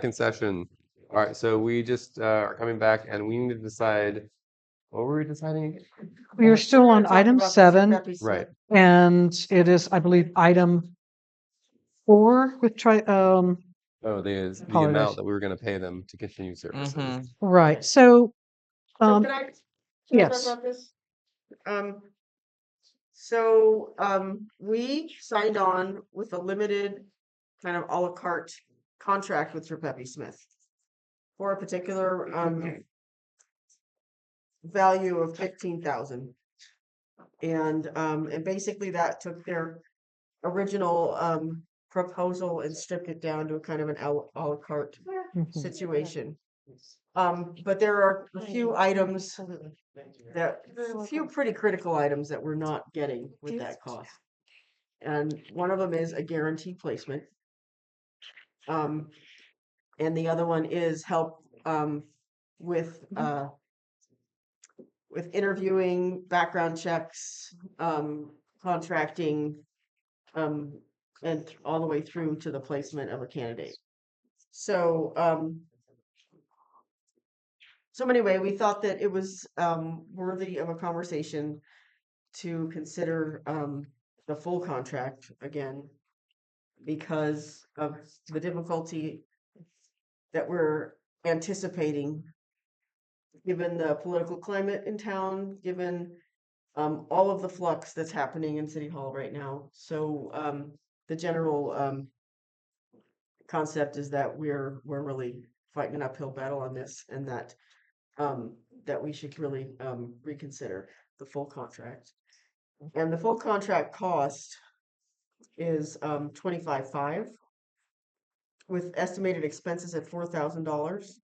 back in session. All right, so we just are coming back and we need to decide, what were we deciding again? We are still on item 7, Right. and it is, I believe, item 4 with Oh, the Apologize. amount that we were going to pay them to continue services. right. So, So can I yes. talk about this? So we signed on with a limited kind of a la carte contract with Sir Pepe Smith for a particular value of 15,000. And basically that took their original proposal and stripped it down to a kind of an a la carte Mhm. situation. But there are a few items a few pretty critical items that we're not getting with that cost. And one of them is a guaranteed placement. And the other one is help with interviewing, background checks, contracting, and all the way through to the placement of a candidate. So anyway, we thought that it was worthy of a conversation to consider the full contract again because of the difficulty that we're anticipating given the political climate in town, given all of the flux that's happening in City Hall right now. So the general concept is that we're really fighting an uphill battle on this, and that that we should really reconsider the full contract. And the full contract cost is $25,500 with estimated expenses at $4,000.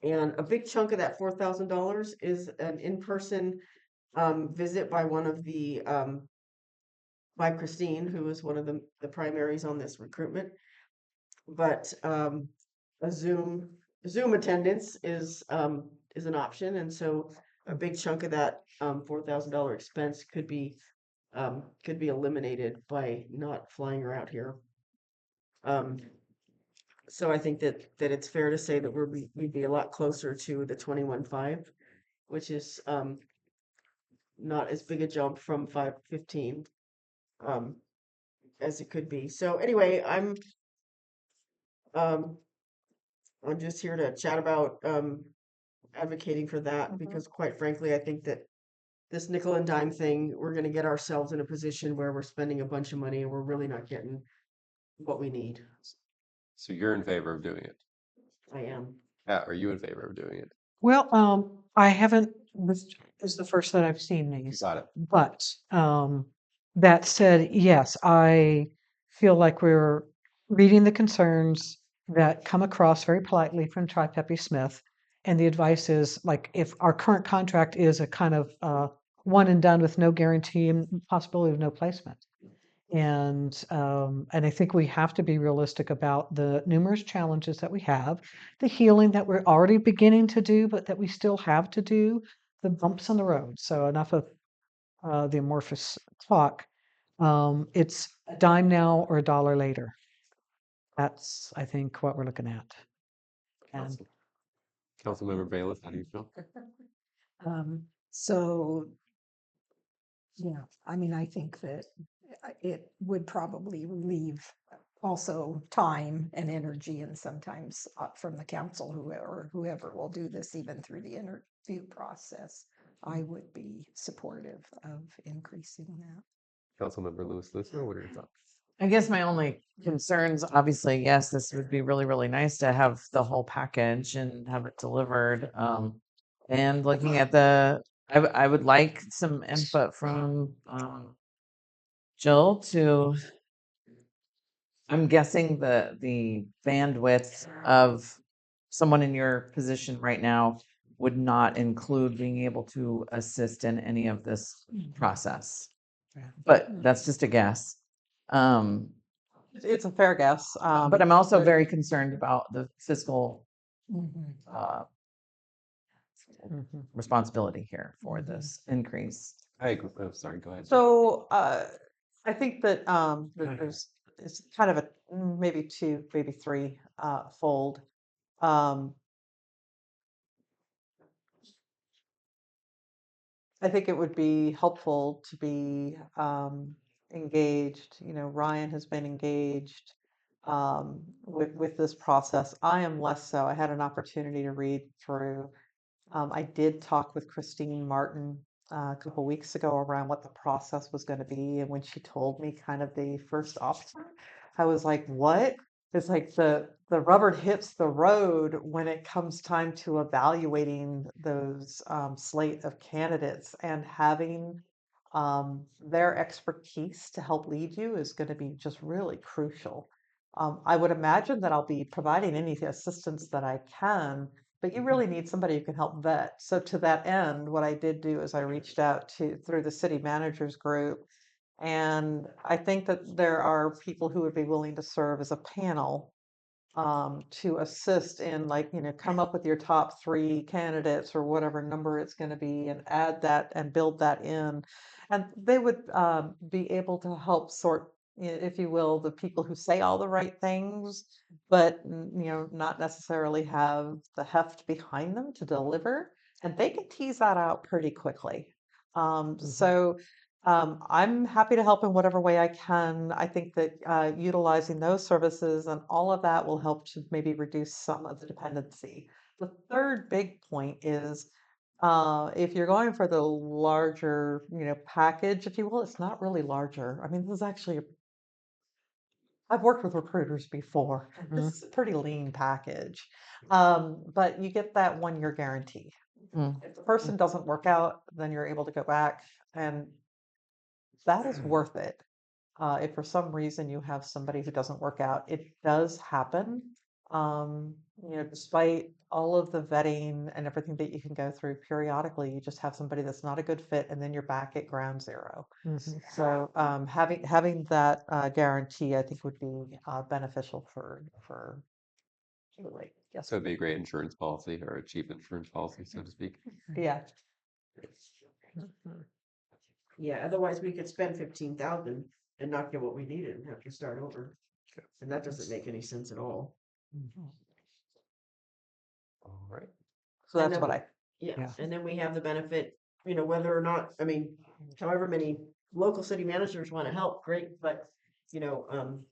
And a big chunk of that $4,000 is an in-person visit by one of the by Christine, who is one of the primaries on this recruitment. But a Zoom attendance is an option, and so a big chunk of that $4,000 expense could be eliminated by not flying her out here. So I think that it's fair to say that we'd be a lot closer to the 21,500, which is not as big a jump from 515 as it could be. So anyway, I'm just here to chat about advocating for that because quite frankly, I think that this nickel and dime thing, we're going to get ourselves in a position where we're spending a bunch of money and we're really not getting what we need. So you're in favor of doing it. I am. Pat, are you in favor of doing it? Well, I haven't, this is the first that I've seen these. Got it. But that said, yes, I feel like we're reading the concerns that come across very politely from Tri Pepe Smith. And the advice is like if our current contract is a kind of one and done with no guarantee and possibility of no placement. And I think we have to be realistic about the numerous challenges that we have, the healing that we're already beginning to do, but that we still have to do, the bumps on the road. So enough of the amorphous talk. It's a dime now or a dollar later. That's, I think, what we're looking at. And Councilmember Bailiff, how do you feel? So, yeah, I mean, I think that it would probably relieve also time and energy and sometimes from the council whoever will do this even through the interview process. I would be supportive of increasing that. Councilmember Lewis Lister, what are your thoughts? I guess my only concerns, obviously, yes, this would be really, really nice to have the whole package and have it delivered. And looking at I would like some input from Jill to, I'm guessing the bandwidth of someone in your position right now would not include being able to assist in any of this process. But that's just a guess. It's a fair guess. But I'm also very concerned about the fiscal responsibility here for this increase. I agree. Oh, sorry, go ahead. So I think that there's it's kind of maybe two, maybe three fold. Um, I think it would be helpful to be engaged. You know, Ryan has been engaged with this process. I am less so. I had an opportunity to read through. I did talk with Christine Martin a couple weeks ago around what the process was going to be, and when she told me kind of the first option, I was like, "What?" It's like the rubber hits the road when it comes time to evaluating those slate of candidates, and having their expertise to help lead you is going to be just really crucial. I would imagine that I'll be providing any assistance that I can, but you really need somebody who can help vet. So to that end, what I did do is I reached out to through the city managers group, and I think that there are people who would be willing to serve as a panel to assist in, like, you know, come up with your top 3 candidates or whatever number it's going to be, and add that and build that in. And they would be able to help sort, if you will, the people who say all the right things, but you know, not necessarily have the heft behind them to deliver. And they can tease that out pretty quickly. So I'm happy to help in whatever way I can. I think that utilizing those services and all of that will help to maybe reduce some of the dependency. The third big point is if you're going for the larger, you know, package, if you will, it's not really larger. I mean, this is actually, I've worked with recruiters before. This is a pretty lean package, but you get that 1 year guarantee. Mm. If the person doesn't work out, then you're able to go back, and that is worth it. If for some reason you have somebody who doesn't work out, it does happen. You know, despite all of the vetting and everything that you can go through periodically, you just have somebody that's not a good fit, and then you're back at ground zero. So having that guarantee, I think, would be beneficial for really. Yes. So it'd be a great insurance policy or a cheap insurance policy, so to speak. Yeah. Yeah, otherwise we could spend 15,000 and not get what we needed and have to start over. And that doesn't make any sense at all. All right. So And that's then what I. Yeah, Yeah. and then we have the benefit, you know, whether or not, I mean, however many local city managers want to help, great, but, you know,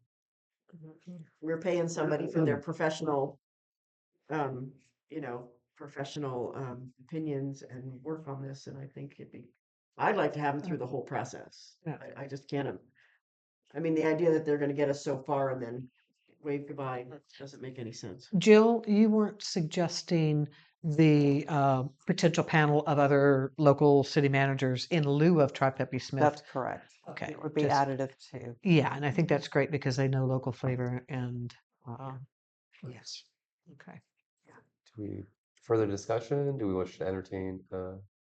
we're paying somebody for their professional, you know, professional opinions and work on this, and I think I'd like to have them through the whole process. Yeah. I just can't, I mean, the idea that they're gonna get us so far and then wave goodbye doesn't make any sense. Jill, you weren't suggesting the potential panel of other local city managers in lieu of Tri-Pepe Smith. That's correct. Okay, It would be just- additive too. Yeah, and I think that's great because they know local flavor and Yes. okay. Do we further discussion? Do we wish to entertain a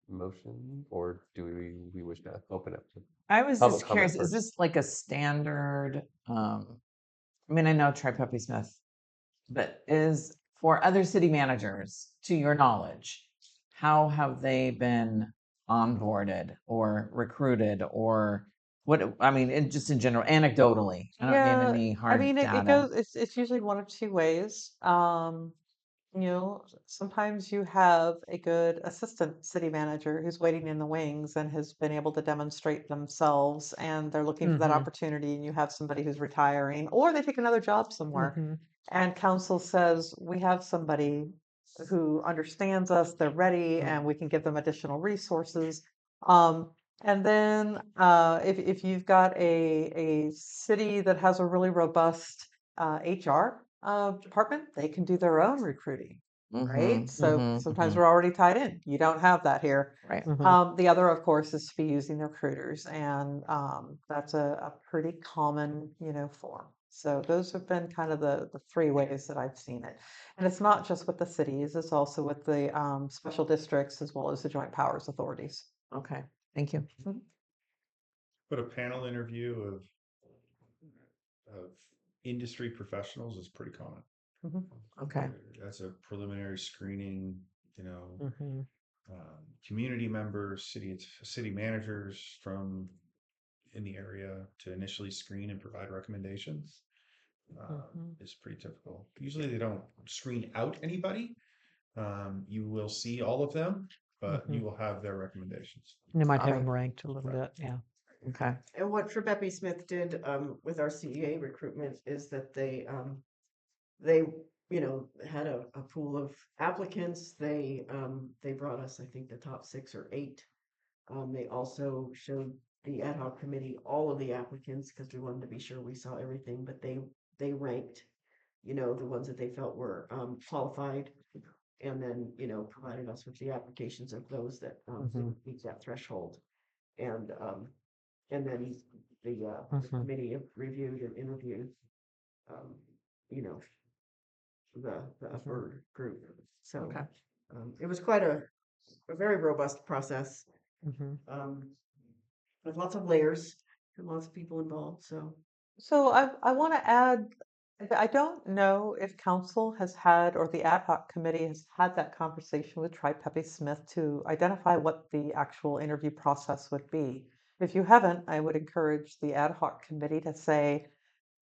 motion, or do we wish to open up to? I was Public just comment curious, is first. this like a standard, I mean, I know Tri-Pepe Smith, but is for other city managers, to your knowledge, how have they been onboarded or recruited, or what, I mean, just in general, anecdotally, I don't need any I hard mean, it data. goes, it's usually one of 2 ways. You know, sometimes you have a good assistant city manager who's waiting in the wings and has been able to demonstrate themselves, and they're looking for that Mhm. opportunity, and you have somebody who's retiring, or they take another job somewhere. Mhm. And council says, we have somebody who understands us, they're ready, and we can give them additional resources. And then if you've got a city that has a really robust HR department, they can do their own recruiting, right? Mhm, So mhm, sometimes mhm. we're already tied in. You don't have that here. Right. The other, of course, is to be using the recruiters, and that's a pretty common, you know, form. So those have been kind of the 3 ways that I've seen it. And it's not just with the cities, it's also with the special districts as well as the joint powers authorities. Okay, thank you. But a panel interview of industry professionals is pretty common. Okay. That's a preliminary screening, you know, Mhm. community members, city managers from in the area to initially screen and provide recommendations. is pretty typical. Usually they don't screen out anybody. You will see all of them, but you will have their recommendations. They might have Um, them ranked a little bit, yeah. Okay. And what Trepepi Smith did with our CEA recruitment is that they had a pool of applicants. They brought us, I think, the top 6 or 8. They also showed the ad hoc committee all of the applicants because we wanted to be sure we saw everything. But they ranked, the ones that they felt were qualified, and then provided us with the applications of those that didn't meet that threshold, and then the committee reviewed and interviewed, um, you know, the upper group. So Okay. it was quite a very robust process, Mhm. with lots of layers and lots of people involved. So So I want to add, I don't know if council has had, or the ad hoc committee has had that conversation with Tri-Pepe Smith to identify what the actual interview process would be. If you haven't, I would encourage the ad hoc committee to say,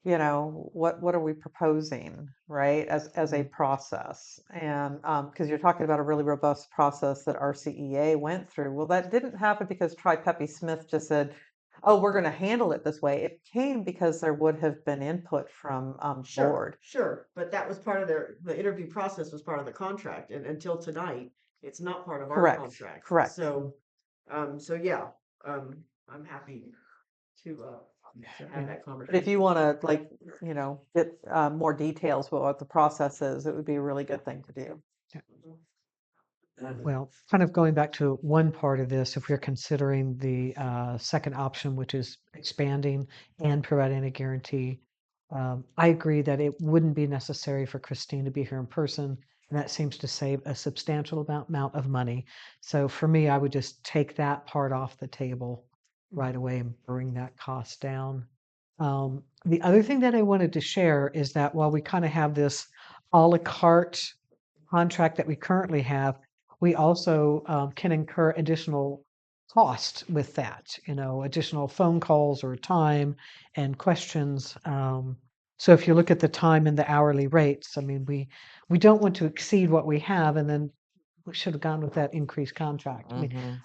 what are we proposing, right, as a process? And because you're talking about a really robust process that our CEA went through. Well, that didn't happen because Tri-Pepe Smith just said, oh, we're going to handle it this way. It came because there would have been input from board. sure, but that was part of the interview process was part of the contract, and until tonight, it's not part of our Correct, contract. correct. So, yeah, I'm happy to have that But conversation. if you want to, get more details about what the process is, it would be a really good thing to do. Well, kind of going back to one part of this, if we're considering the second option, which is expanding and providing a guarantee, I agree that it wouldn't be necessary for Christine to be here in person, and that seems to save a substantial amount of money. So for me, I would just take that part off the table right away and bring that cost down. The other thing that I wanted to share is that while we kind of have this a la carte contract that we currently have, we also can incur additional cost with that, additional phone calls or time and questions. So if you look at the time and the hourly rates, I mean, we don't want to exceed what we have, and then we should have gone with that increased contract. I mean, Mhm.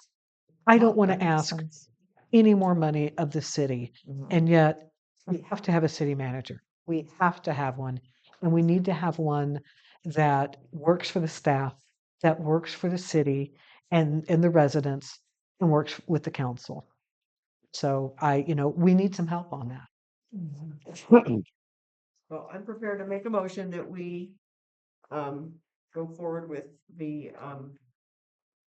I don't want That to makes ask sense. any more money of the city, Mhm. and yet we have to have a city manager. We have to have one, and we need to have one that works for the staff, that works for the city and the residents, and works with the council. So we need some help on that. Well, I'm prepared to make a motion that we go forward with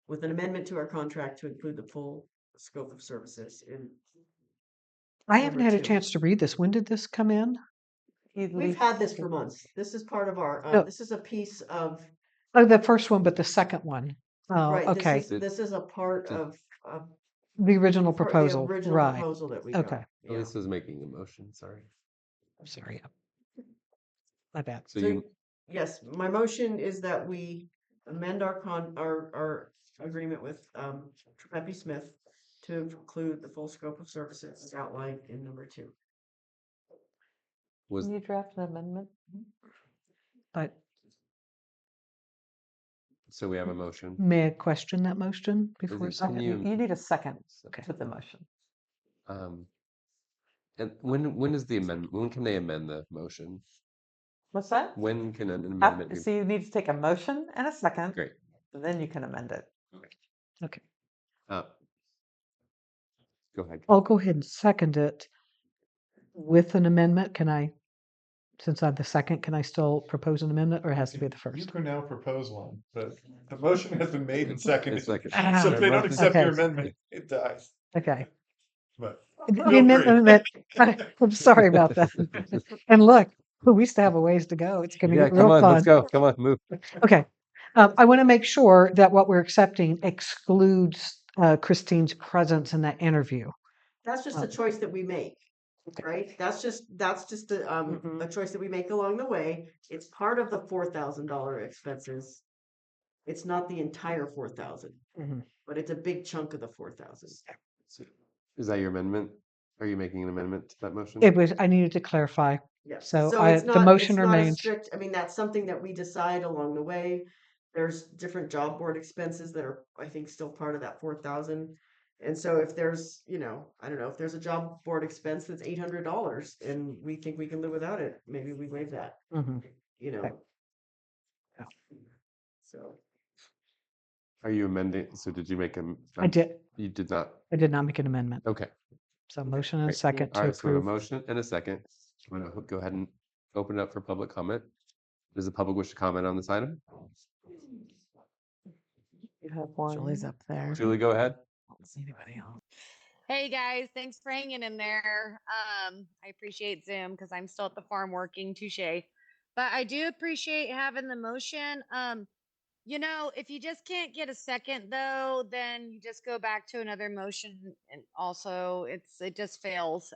with an amendment to our contract to include the full scope of services in. I haven't Number had a 2. chance to read this. When did this come in? We've had this for months. This is part of our, No. this is a piece of, Oh, the first one, but the second one. Oh, right, okay. this is a part Did- of The original the proposal. original Right. proposal that we Okay. got. Yeah. Elise was making a motion, sorry. I'm sorry. My bad. So So, you, yes, my motion is that we amend our agreement with Trepepi Smith to include the full scope of services as outlined in number 2. was, Can you draft an amendment? But so we have a motion. may I question that motion before? Lizzie, can You need a second Okay. to the motion. And when is the amendment, when can they amend the motion? What's that? When can an amendment be? So you need to take a motion and a second, Great. then you can amend it. Okay. Uh, Go ahead. I'll go ahead and second it with an amendment. Can I, since I'm the second, can I still propose an amendment, or it has to be the You first? can now propose one, but the motion has been made and seconded. seconded. So if they don't accept your Okay. amendment, it dies. Okay. But The feel free. amendment, I'm sorry about that. And look, we still have a ways to go. It's going to Yeah, get come real on, fun. let's go. Come on, move. Okay. I want to make sure that what we're accepting excludes Christine's presence in that interview. That's just a choice that we make, right? That's just Mhm. a choice that we make along the way. It's part of the $4,000 expenses. It's not the entire 4,000, Mhm. but it's a big chunk of the 4,000. Is that your amendment? Are you making an amendment to that motion? It was, I needed to clarify. Yeah. So it's the not, motion it's not a remains. strict, I mean, that's something that we decide along the way. There's different job board expenses that are, I think, still part of that 4,000. And so if there's, I don't know, if there's a job board expense that's $800 and we think we can live without it, maybe we waive that, Mhm. you know. Okay. Yeah. So, Are you amending? So did you make a? I did. You did not. I did not make an amendment. Okay. So motion and a Great. second All to right. So we have a approve. motion and a second. I'm going to go ahead and open it up for public comment. Does the public wish to comment on this item? You have one. Julie's up there. Julie, go ahead. I don't see anybody else. Hey guys, thanks for hanging in there. I appreciate Zoom because I'm still at the farm working, touche. But I do appreciate having the motion. If you just can't get a second though, then you just go back to another motion and also it just fails.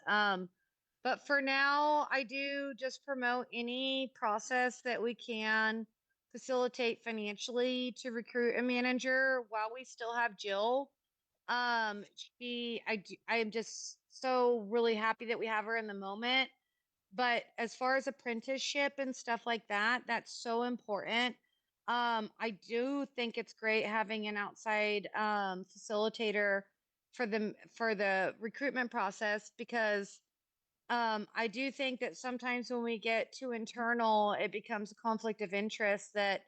But for now, I do just promote any process that we can facilitate financially to recruit a manager while we still have Jill. I am just so really happy that we have her in the moment. But as far as apprenticeship and stuff like that, that's so important. I do think it's great having an outside facilitator for the recruitment process because I do think that sometimes when we get too internal, it becomes a conflict of interest that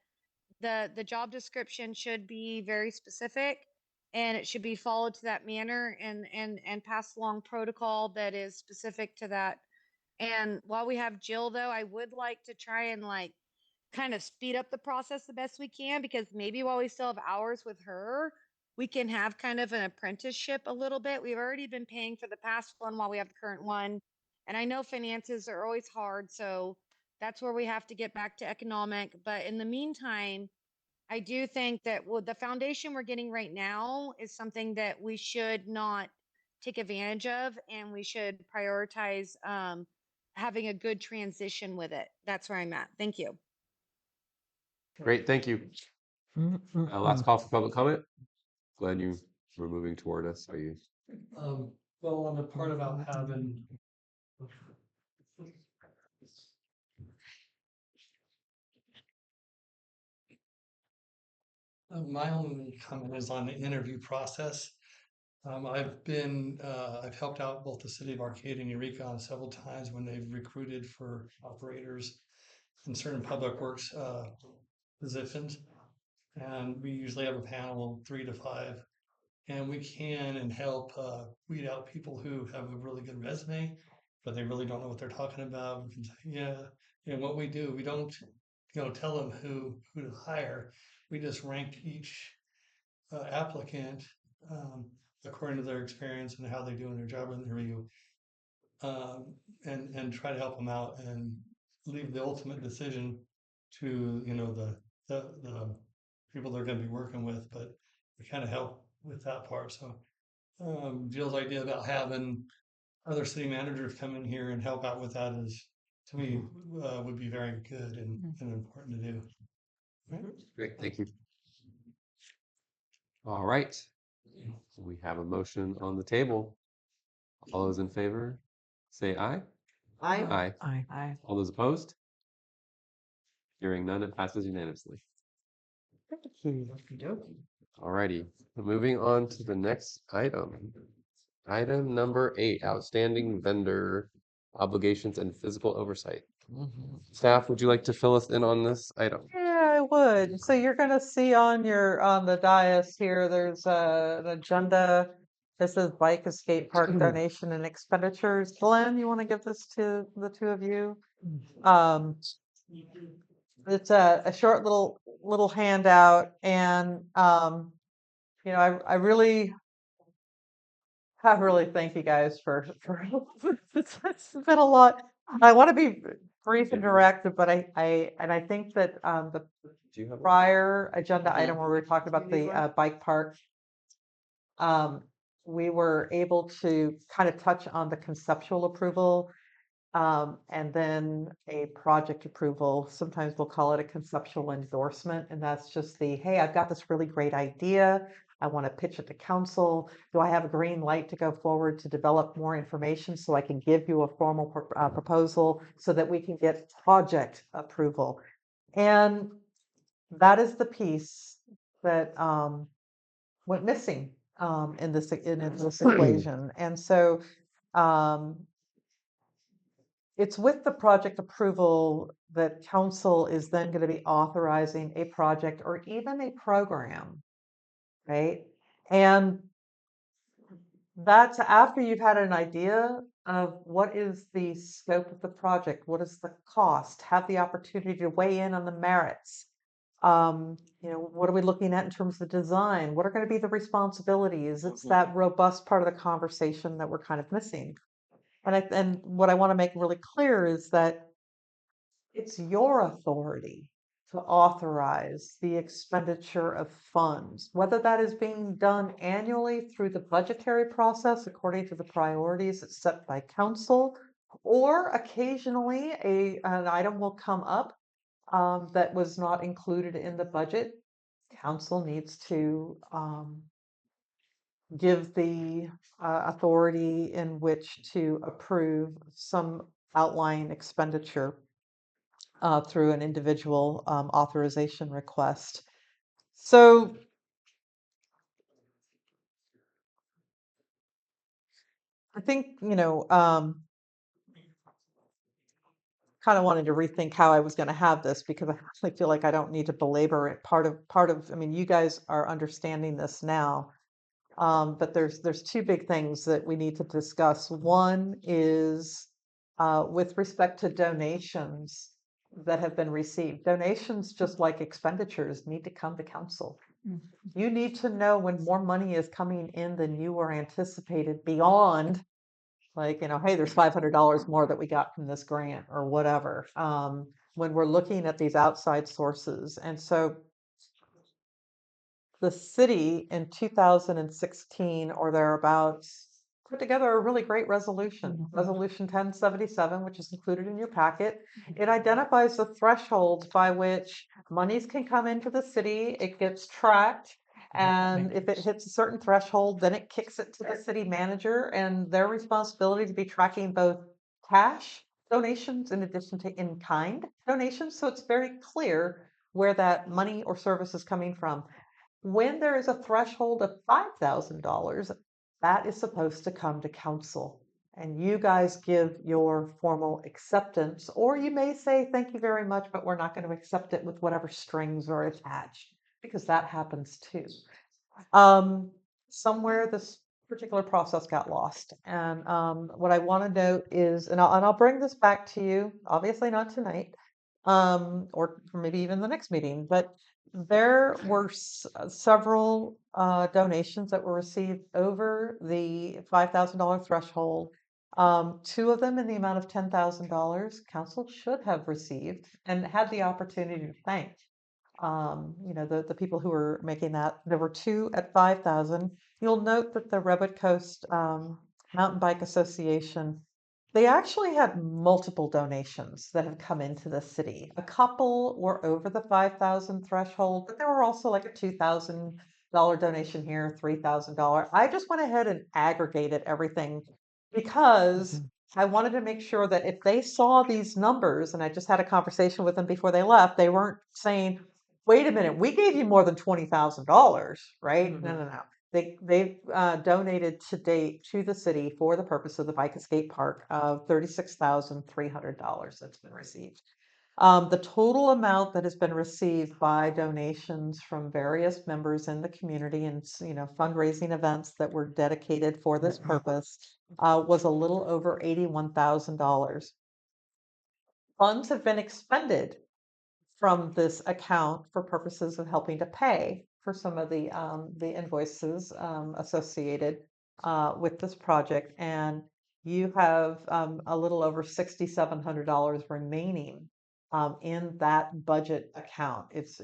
the job description should be very specific and it should be followed to that manner and pass along protocol that is specific to that. And while we have Jill though, I would like to try and kind of speed up the process the best we can because maybe while we still have hours with her, we can have kind of an apprenticeship a little bit. We've already been paying for the past one while we have the current one. And I know finances are always hard, so that's where we have to get back to economic. But in the meantime, I do think that the foundation we're getting right now is something that we should not take advantage of, and we should prioritize having a good transition with it. That's where I'm at. Thank you. Great. Thank you. Last Mm. call for public comment. Glad you were moving toward us. Are you? Well, on the part about having. My only comment is on the interview process. I've helped out both the city of Arcata and Eureka on several times when they've recruited for operators in certain public works positions. And we usually have a panel of 3 to 5. And we can and help weed out people who have a really good resume, but they really don't know what they're talking about. We can say, yeah. And what we do, we don't, tell them who to hire. We just rank each applicant according to their experience and how they do in their job interview, and try to help them out and leave the ultimate decision to the people they're going to be working with. But we kind of help with that part. So Jill's idea about having other city managers come in here and help out with that is, to me, would be very good and important to do. Great. Thank you. All right. We have a motion on the table. All those in favor, say aye. I Aye. Aye. All those opposed? Hearing none, it passes unanimously. All righty. Moving on to the next item. Item number 8, outstanding vendor obligations and physical oversight. Staff, would you like to fill us in on this item? Yeah, I would. So you're gonna see on the dais here, there's an agenda. This is bike escape park donation and expenditures. Glenn, you want to give this to the two of you? It's a short little handout, and I really thank you guys for it's been a lot. I want to be brief and direct, but I think that the Do you have one? prior agenda item where we were talking about the bike park, we were able to kind of touch on the conceptual approval. And then a project approval. Sometimes we'll call it a conceptual endorsement, and that's just the, hey, I've got this really great idea. I want to pitch it to council. Do I have a green light to go forward to develop more information so I can give you a formal proposal so that we can get project approval? And that is the piece that went missing in this equation. And so um, it's with the project approval that council is then going to be authorizing a project or even a program, right? And that's after you've had an idea of what is the scope of the project, what is the cost, have the opportunity to weigh in on the merits. What are we looking at in terms of design? What are going to be the responsibilities? It's that robust part of the conversation that we're kind of missing. And what I want to make really clear is that it's your authority to authorize the expenditure of funds, whether that is being done annually through the budgetary process according to the priorities that's set by council, or occasionally an item will come up that was not included in the budget. Council needs to give the authority in which to approve some outlying expenditure through an individual authorization request. So I think, kind of wanted to rethink how I was going to have this because I actually feel like I don't need to belabor it. I mean, you guys are understanding this now. But there's two big things that we need to discuss. One is with respect to donations that have been received. Donations, just like expenditures, need to come to council. You need to know when more money is coming in than you were anticipated beyond, like, hey, there's $500 more that we got from this grant or whatever. When we're looking at these outside sources. And so the city in 2016 or thereabouts put together a really great resolution, Resolution 1077, which is included in your packet. It identifies the thresholds by which monies can come into the city. It gets tracked. And if it hits a certain threshold, then it kicks it to the city manager and their responsibility to be tracking both cash donations in addition to in-kind donations. So it's very clear where that money or service is coming from. When there is a threshold of $5,000, that is supposed to come to council. And you guys give your formal acceptance, or you may say, thank you very much, but we're not going to accept it with whatever strings are attached, because that happens too. Somewhere this particular process got lost. And what I want to note is, and I'll bring this back to you, obviously not tonight, or maybe even the next meeting, but there were several donations that were received over the $5,000 threshold. Two of them in the amount of $10,000 council should have received and had the opportunity to thank. The people who were making that. There were two at 5,000. You'll note that the Redwood Coast Mountain Bike Association, they actually had multiple donations that have come into the city. A couple were over the 5,000 threshold, but there were also like a $2,000 donation here, $3,000. I just went ahead and aggregated everything because I wanted to make sure that if they saw these numbers, and I just had a conversation with them before they left, they weren't saying, wait a minute, we gave you more than $20,000, right? No. They've donated to date to the city for the purpose of the Bike Escape Park of $36,300 that's been received. The total amount that has been received by donations from various members in the community and fundraising events that were dedicated for this purpose was a little over $81,000. Funds have been expended from this account for purposes of helping to pay for some of the invoices associated with this project, and you have a little over $6,700 remaining in that budget account. It's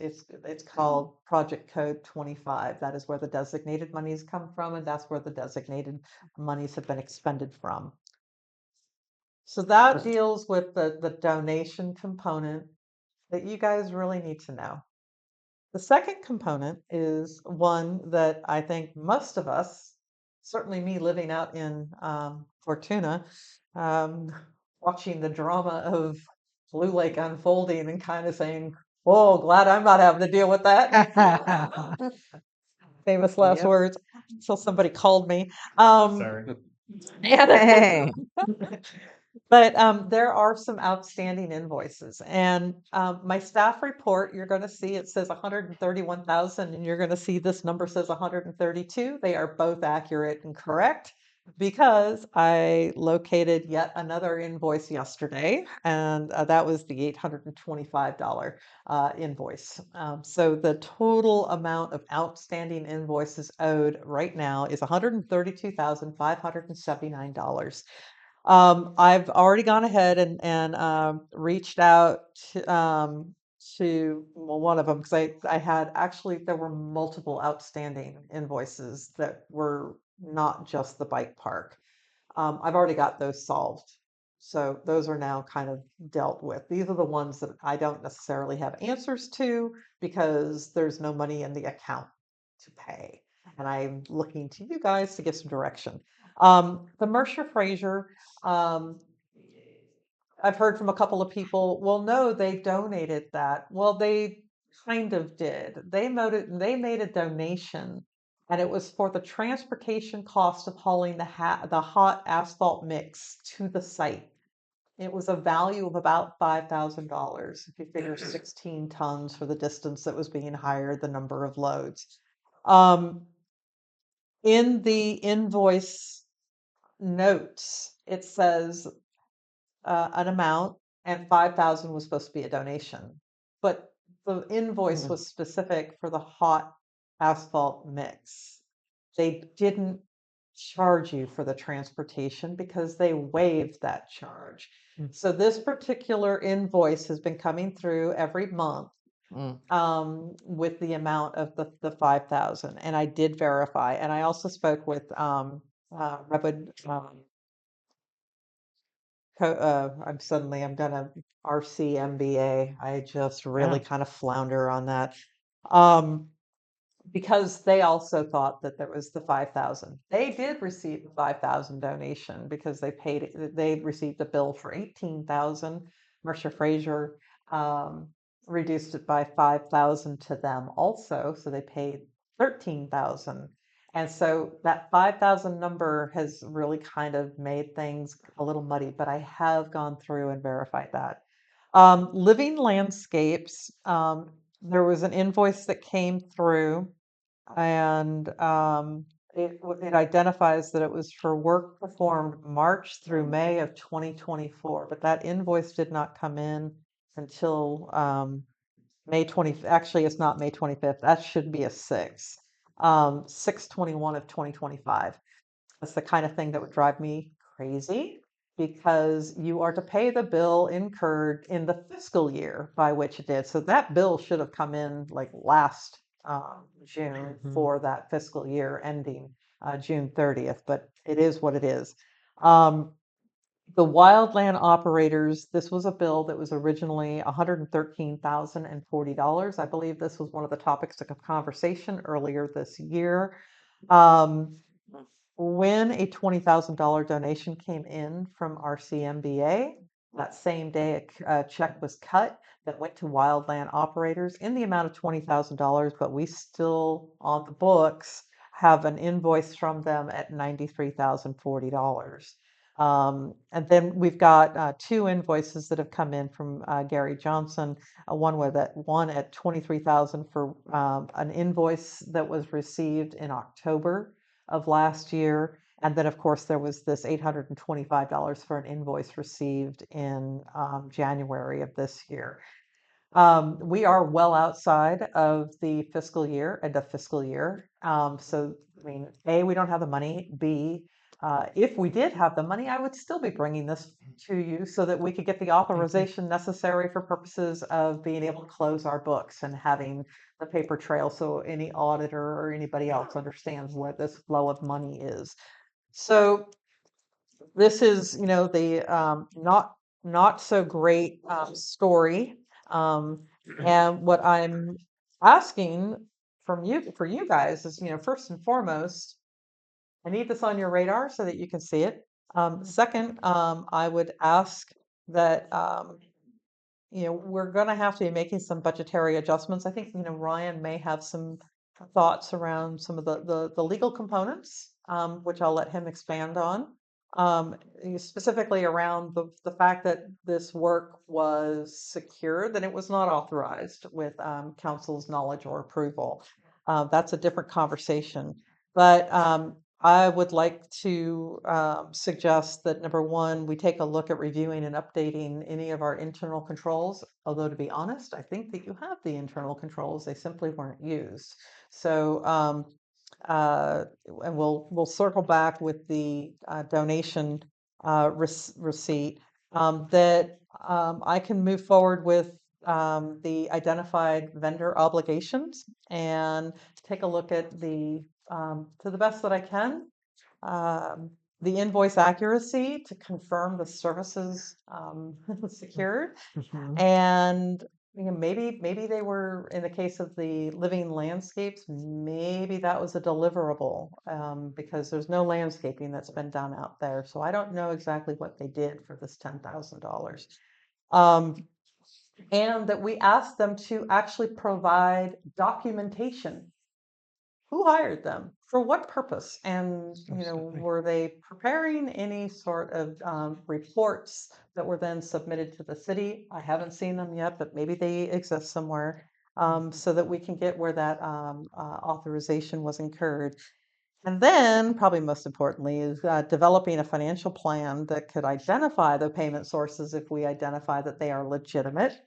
called Project Code 25. That is where the designated monies come from, and that's where the designated monies have been expended from. So that deals with the donation component that you guys really need to know. The second component is one that I think most of us, certainly me living out in Fortuna, um, watching the drama of Blue Lake unfolding and kind of saying, "Oh, glad I'm not having to deal with that." Famous last Yep. words until somebody called me. Sorry. Hey. But there are some outstanding invoices, and my staff report, you're going to see it says 131,000, and you're going to see this number says 132. They are both accurate and correct because I located yet another invoice yesterday, and that was the $825 invoice. So the total amount of outstanding invoices owed right now is $132,579. I've already gone ahead and reached out to well, one of them because I had actually there were multiple outstanding invoices that were not just the bike park. I've already got those solved. So those are now kind of dealt with. These are the ones that I don't necessarily have answers to because there's no money in the account to pay. And I'm looking to you guys to give some direction. The Mercer Fraser, um, I've heard from a couple of people, well, no, they donated that. Well, they kind of did. They made a donation, and it was for the transportation cost of hauling the hot asphalt mix to the site. It was a value of about $5,000 if you figure 16 tons for the distance that was being hired, the number of loads. In the invoice notes, it says an amount, and 5,000 was supposed to be a donation. But the invoice was specific for the hot asphalt mix. They didn't charge you for the transportation because they waived that charge. So this particular invoice has been coming through every month with the amount of the 5,000. And I did verify. And I also spoke with Redwood I'm gonna RCMBA. I just really kind of flounder on that. Because they also thought that there was the 5,000. They did receive the 5,000 donation because they received a bill for 18,000. Mercer Fraser reduced it by 5,000 to them also, so they paid 13,000. And so that 5,000 number has really kind of made things a little muddy, but I have gone through and verified that. Living Landscapes, there was an invoice that came through, and it identifies that it was for work performed March through May of 2024, but that invoice did not come in until May 20. Actually, it's not May 25th. That should be a 6/21 of 2025. That's the kind of thing that would drive me crazy because you are to pay the bill incurred in the fiscal year by which it did. So that bill should have come in like last June for that fiscal year ending June 30th, but it is what it is. The wildland operators, this was a bill that was originally $113,040. I believe this was one of the topics of conversation earlier this year. When a $20,000 donation came in from RCMBA, that same day a check was cut that went to wildland operators in the amount of $20,000, but we still on the books have an invoice from them at $93,040. And then we've got two invoices that have come in from Gary Johnson. One at 23,000 for an invoice that was received in October of last year, and then of course there was this $825 for an invoice received in January of this year. We are well outside of the fiscal year, end of fiscal year. So, I mean, A, we don't have the money. B, if we did have the money, I would still be bringing this to you so that we could get the authorization necessary for purposes of being able to close our books and having the paper trail so any auditor or anybody else understands what this flow of money is. So this is, the not so great story. And what I'm asking for you guys is, first and foremost, I need this on your radar so that you can see it. Second, I would ask that we're going to have to be making some budgetary adjustments. I think Ryan may have some thoughts around some of the legal components, which I'll let him expand on. Specifically around the fact that this work was secured, that it was not authorized with council's knowledge or approval. That's a different conversation. But I would like to suggest that number one, we take a look at reviewing and updating any of our internal controls. Although to be honest, I think that you have the internal controls, they simply weren't used. So, and we'll circle back with the donation receipt that I can move forward with the identified vendor obligations and take a look at the to the best that I can, the invoice accuracy to confirm the services secured. Mhm. And maybe they were, in the case of the living landscapes, maybe that was a deliverable because there's no landscaping that's been done out there. So I don't know exactly what they did for this $10,000. And that we asked them to actually provide documentation. Who hired them? For what purpose? And, Absolutely. were they preparing any sort of reports that were then submitted to the city? I haven't seen them yet, but maybe they exist somewhere, so that we can get where that authorization was incurred. And then, probably most importantly, is developing a financial plan that could identify the payment sources if we identify that they are legitimate.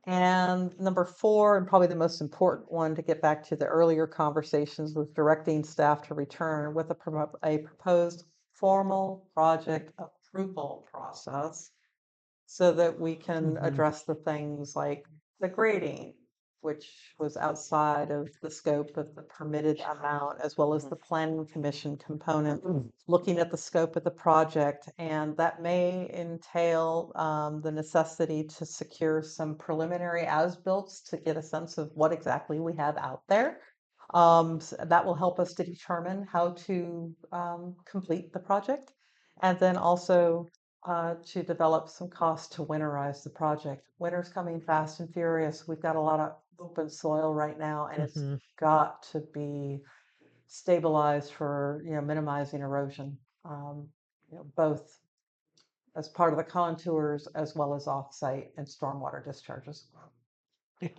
And number four, and probably the most important one to get back to the earlier conversations, was directing staff to return with a proposed formal project approval process so that we can Mhm. address the things like the grading, which was outside of the scope of the permitted amount, as well as the planning commission component, looking at the scope of the project. And that may entail the necessity to secure some preliminary as-built to get a sense of what exactly we have out there. That will help us to determine how to complete the project. And then also to develop some cost to winterize the project. Winter's coming fast and furious. We've got a lot of open soil right now, and it's Mhm. got to be stabilized for minimizing erosion, both as part of the contours as well as off-site and stormwater discharges. Yeah.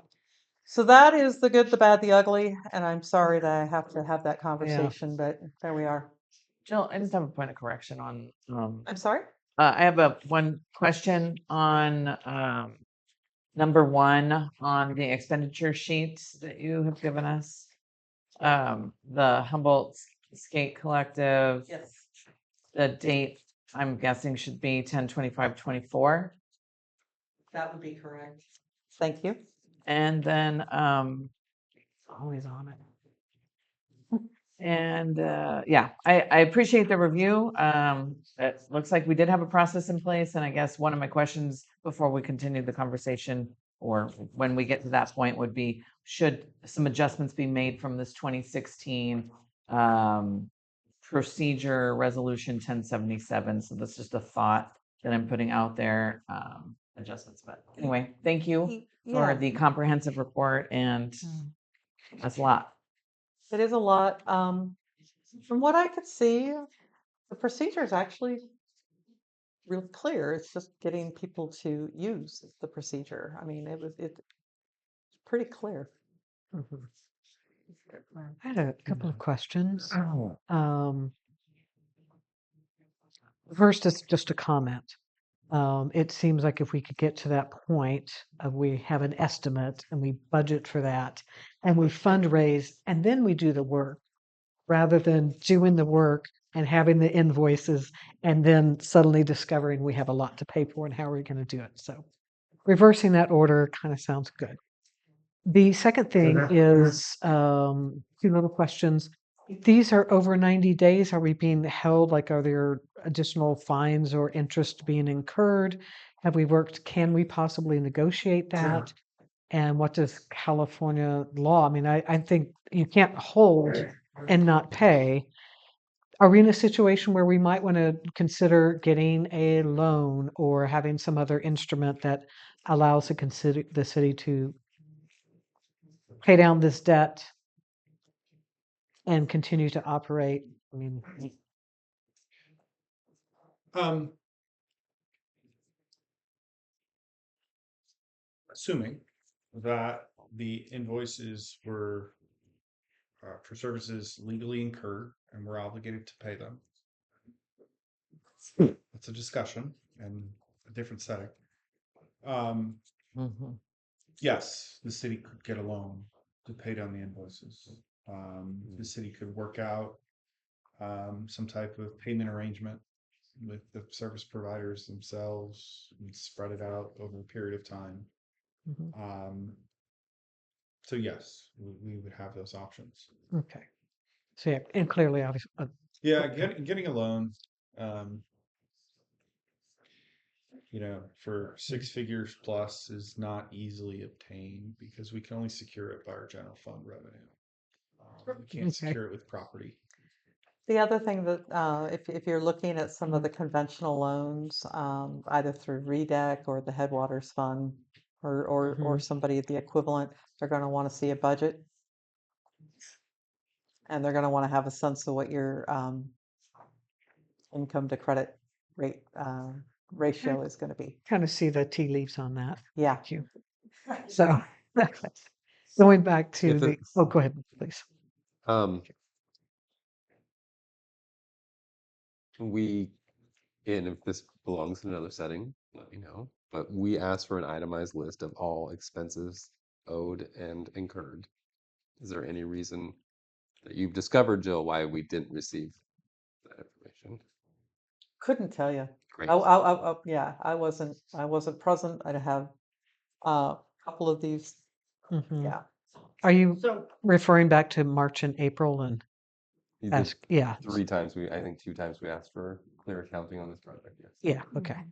So that is the good, the bad, the ugly, and I'm sorry that I have to have that Yeah. conversation, but there we are. Jill, I just have a point of correction on, I'm sorry? I have one question on number one on the expenditure sheets that you have given us. The Humboldt Skate Collective, Yes. the date I'm guessing should be 10/25/24. That would be correct. Thank you. And then always on it. And yeah, I appreciate the review. It looks like we did have a process in place. And I guess one of my questions before we continue the conversation, or when we get to that point, would be, should some adjustments be made from this 2016 procedure resolution 1077? So that's just a thought that I'm putting out there, adjustments. But anyway, thank you for Yeah, the comprehensive report, and that's a lot. it is a lot. From what I could see, the procedure is actually real clear. It's just getting people to use the procedure. I mean, it's pretty clear. Mhm. I had a couple of questions. Oh. First is just a comment. It seems like if we could get to that point of we have an estimate and we budget for that and we fundraise and then we do the work rather than doing the work and having the invoices and then suddenly discovering we have a lot to pay for and how are we going to do it. So reversing that order kind of sounds good. The second thing is two little questions. If these are over 90 days, are we being held? Like, are there additional fines or interest being incurred? Have we worked, can we possibly negotiate that? And what does California law? I mean, I think you can't hold and not pay. Are we in a situation where we might want to consider getting a loan or having some other instrument that allows the city to pay down this debt and continue to operate? I mean, Um, assuming that the invoices were for services legally incurred and we're obligated to pay them. It's a discussion and a different setting. Mhm. Yes, the city could get a loan to pay down the invoices. The city could work out some type of payment arrangement with the service providers themselves and spread it out over a period of time. mhm, So yes, we would have those options. okay. So yeah, and clearly, obviously, Yeah, getting a loan, for 6 figures plus is not easily obtained because we can only secure it by our general fund revenue. We can't Okay. secure it with property. The other thing that, if you're looking at some of the conventional loans, either through REDEC or the Headwaters Fund or somebody at the equivalent, they're going to want to see a budget. And they're going to want to have a sense of what your income to credit rate ratio is going to be. kind of see the tea leaves on that. Yeah. Thank you. So going back to If the, it's- oh, go ahead, please. We, and if this belongs in another setting, let me know. But we asked for an itemized list of all expenses owed and incurred. Is there any reason that you've discovered, Jill, why we didn't receive that information? Couldn't tell you. Great. Yeah, I wasn't present. I'd have a couple of these. Mhm. Yeah. Are you So, referring back to March and April and You did ask? Yeah, 3 times. I think 2 times we asked for clear accounting on this project. Yes. yeah, okay.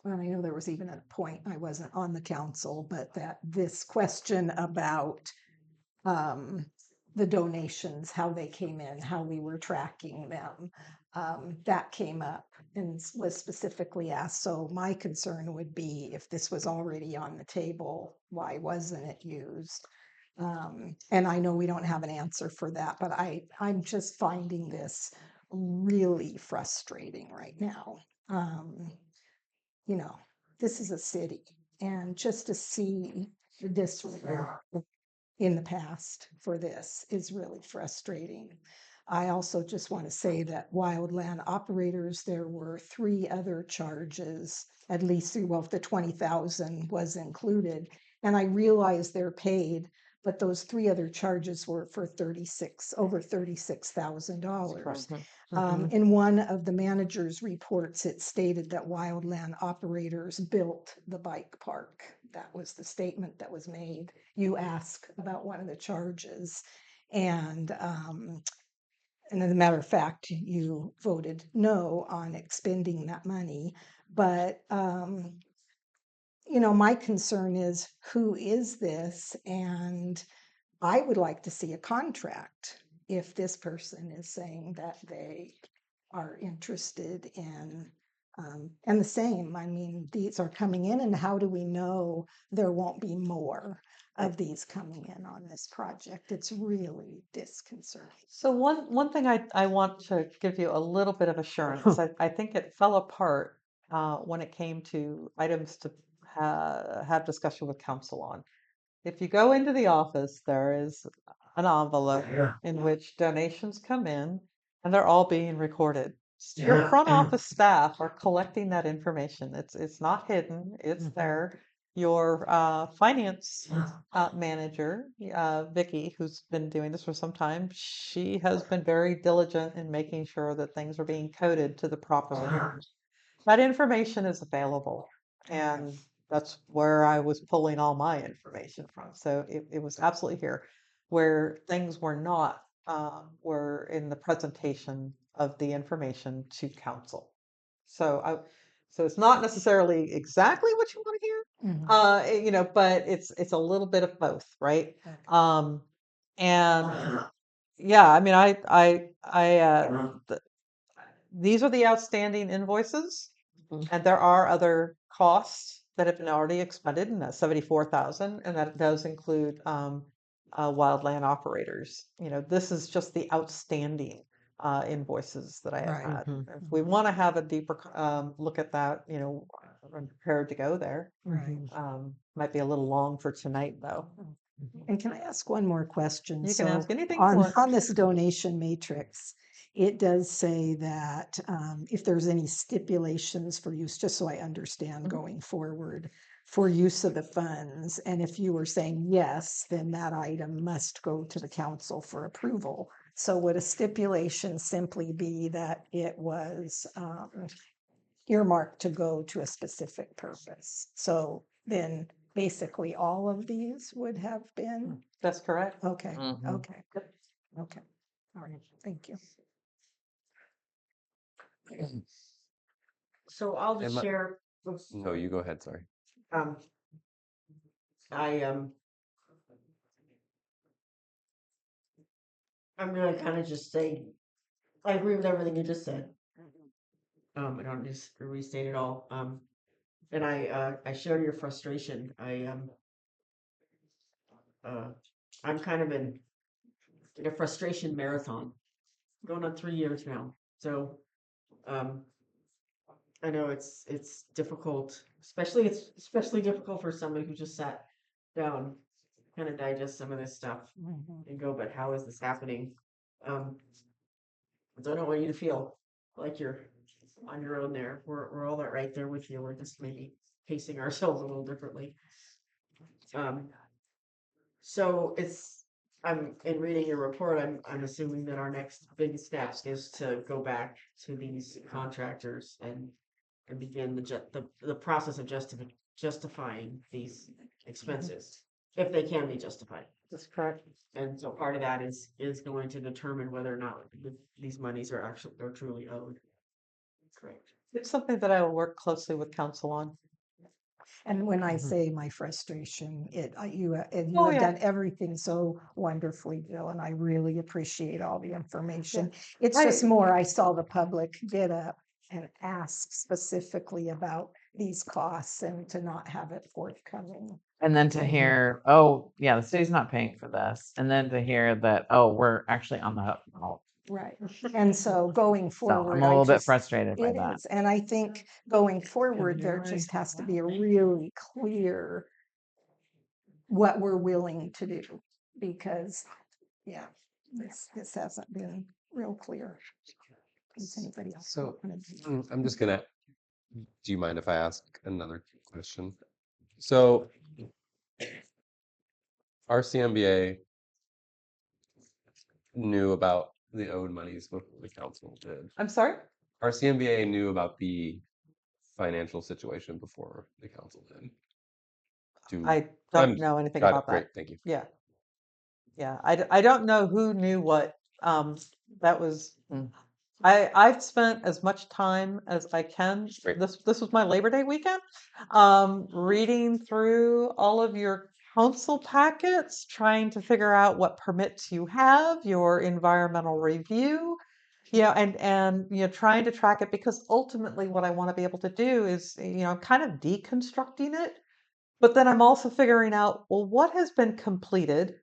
Well, I know there was even a point, I wasn't on the council, but that this question about the donations, how they came in, how we were tracking them, that came up and was specifically asked. So my concern would be if this was already on the table, why wasn't it used? And I know we don't have an answer for that, but I'm just finding this really frustrating right now. This is a city, and just to see the disregard in the past for this is really frustrating. I also just want to say that wildland operators, there were 3 other charges, at least, well, if the 20,000 was included, and I realize they're paid, but those 3 other charges were for over $36,000. In one of the manager's reports, it stated that wildland operators built the bike park. That was the statement that was made. You asked about one of the charges, and as a matter of fact, you voted no on expending that money. But my concern is, who is this? And I would like to see a contract if this person is saying that they are interested in, and the same, I mean, these are coming in, and how do we know there won't be more of these coming in on this project? It's really disconcerting. So one thing I want to give you a little bit of assurance. I think it fell apart when it came to items to have discussion with council on. If you go into the office, there is an envelope in which donations come in, and they're all being recorded. Your front office staff are collecting that information. It's not hidden. It's there. Your finance manager, Vicky, who's been doing this for some time, she has been very diligent in making sure that things are being coded to the proper amount. That information is available, and that's where I was pulling all my information from. So it was absolutely here. where things were in the presentation of the information to council. So it's not necessarily exactly what you want to hear, Mhm. you know, but it's a little bit of both, right? Okay. And yeah, I mean, these are the outstanding invoices, and there are other costs that have been already expended, and that's 74,000, and that does include wildland operators. You know, this is just the outstanding invoices that I have Right. had. Mhm. If we want to have a deeper look at that, you know, I'm prepared to go there. Right. Might be a little long for tonight, though. And can I ask one more question? You can So ask anything you on, want. on this donation matrix, it does say that if there's any stipulations for use, just so I understand Mhm. going forward, for use of the funds, and if you were saying yes, then that item must go to the council for approval. So would a stipulation simply be that it was earmarked to go to a specific purpose? So then basically all of these would have been, That's correct. okay, Mhm. okay, okay. All right, thank you. So I'll just Am I- share. Oops, No, you go ahead. Sorry. Um, I I'm gonna kind of just say I agree with everything you just said. I don't just restate it all. And I share your frustration. I'm kind of in a frustration marathon, going on 3 years now. So um, I know it's difficult, it's especially difficult for somebody who just sat down, kind of digest some of this stuff and go, but how is this happening? Um, so I don't want you to feel like you're on your own there. We're all right there with you. We're just maybe pacing ourselves a little differently. Um, so I'm in reading your report. I'm assuming that our next big step is to go back to these contractors and begin the process of justifying these expenses if they can be justified. That's correct. And so part of that is going to determine whether or not these monies are truly owed. Correct. It's something that I will work closely with council on. And when I Mhm. say my frustration, you and you Oh, have yeah. done everything so wonderfully, Jill, and I really appreciate all the information. It's just I- more, I saw the public get up and ask specifically about these costs and to not have it forthcoming. And then to hear, oh, yeah, the city's not paying for this. And then to hear that, oh, we're actually on the hook. Oh, Right. And so going so I'm forward, a I little bit just, frustrated by it that. is, and I think going forward, there January. just has to be a really clear what we're willing to do, because, yeah, this hasn't been real clear. Does anybody else? So wanna do- I'm just gonna. Do you mind if I ask another question? So RCMBA knew about the owed monies before the council did. I'm sorry? RCMBA knew about the financial situation before the council did. I I'm- don't know anything got it. about that. Great, thank you. Yeah. Yeah. I don't know who knew what. That was, Mm. I've spent as much time as I can. Great. This was my Labor Day weekend. Reading through all of your council packets, trying to figure out what permits you have, your environmental review, and trying to track it, because ultimately what I want to be able to do is, kind of deconstructing it. But then I'm also figuring out, well, what has been completed?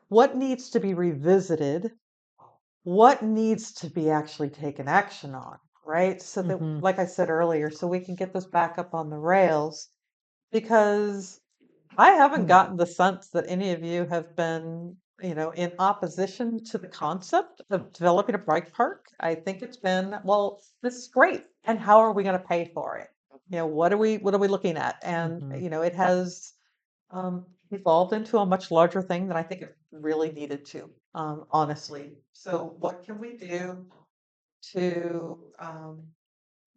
What needs to be revisited? What needs to be actually taken action on, right? So that, Mhm. like I said earlier, so we can get this back up on the rails, because I haven't gotten the sense that any of you have been, in opposition to the concept of developing a bike park. I think it's been, well, this is great. And how are we going to pay for it? What are we looking at? And, Mhm. it has evolved into a much larger thing than I think it really needed to, honestly. So what can we do to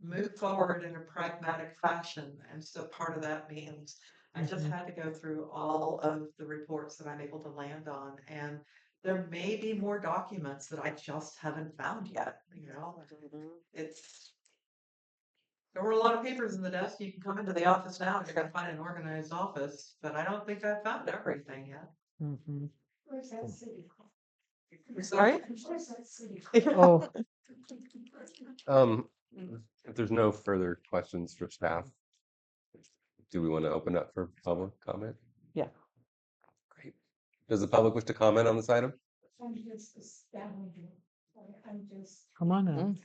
move forward in a pragmatic fashion? And so part of that means I just Mhm. had to go through all of the reports reports that I'm able to land on. And there may be more documents that I just haven't found yet, you know? There were a lot of papers in the desk. You can come into the office now and you're gonna find an organized office, but I don't think I've found everything yet. Mhm. Where's that city? Sorry? Where's that city? Oh, If there's no further questions for staff, do we want to open up for public comment? Yeah. Great. Does the public wish to comment on this item? I'm just astounded. I'm just. come on up.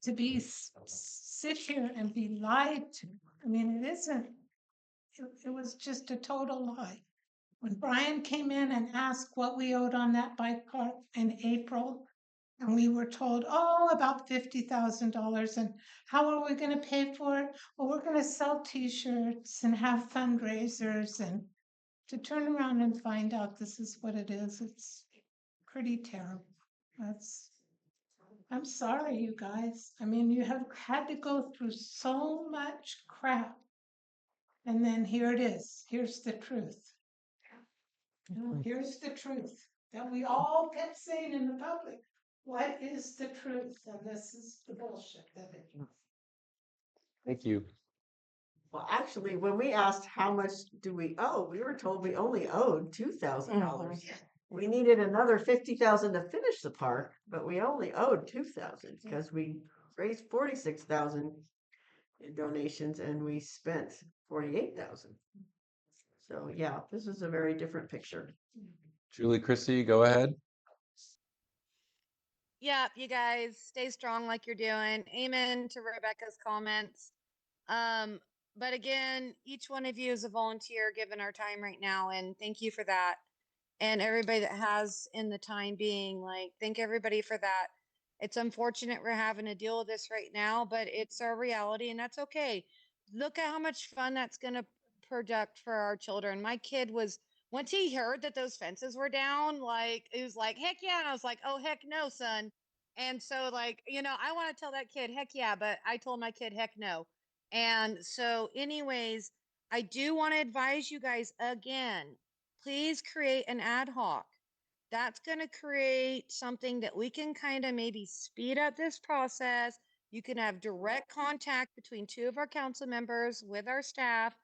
To be sit here and be lied to. I mean, it isn't. It was just a total lie. When Brian came in and asked what we owed on that bike park in April, and we were told, oh, about $50,000, and how are we going to pay for it? Well, we're going to sell T-shirts and have fundraisers, and to turn around and find out this is what it is, it's pretty terrible. I'm sorry, you guys. I mean, you have had to go through so much crap. And then here it is. Here's the truth. Here's the truth that we all kept saying in the public. What is the truth? And this is the bullshit that it is. Thank you. Well, actually, when we asked how much do we owe, we were told we only owed $2,000. We needed another 50,000 to finish the park, but we only owed 2,000 because we raised 46,000 in donations and we spent 48,000. So yeah, this is a very different picture. Julie, Christy, go ahead. Yeah, you guys stay strong like you're doing. Amen to Rebecca's comments. But again, each one of you is a volunteer given our time right now, and thank you for that. And everybody that has in the time being, like, thank everybody for that. It's unfortunate we're having to deal with this right now, but it's our reality, and that's okay. Look at how much fun that's going to product for our children. My kid was, once he heard that those fences were down, like, it was like, heck yeah. And I was like, oh, heck no, son. And so, like, I want to tell that kid, heck yeah, but I told my kid, heck no. And so, anyways, I do want to advise you guys again, please create an ad hoc. That's going to create something that we can kind of maybe speed up this process. You can have direct contact between two of our council members with our staff,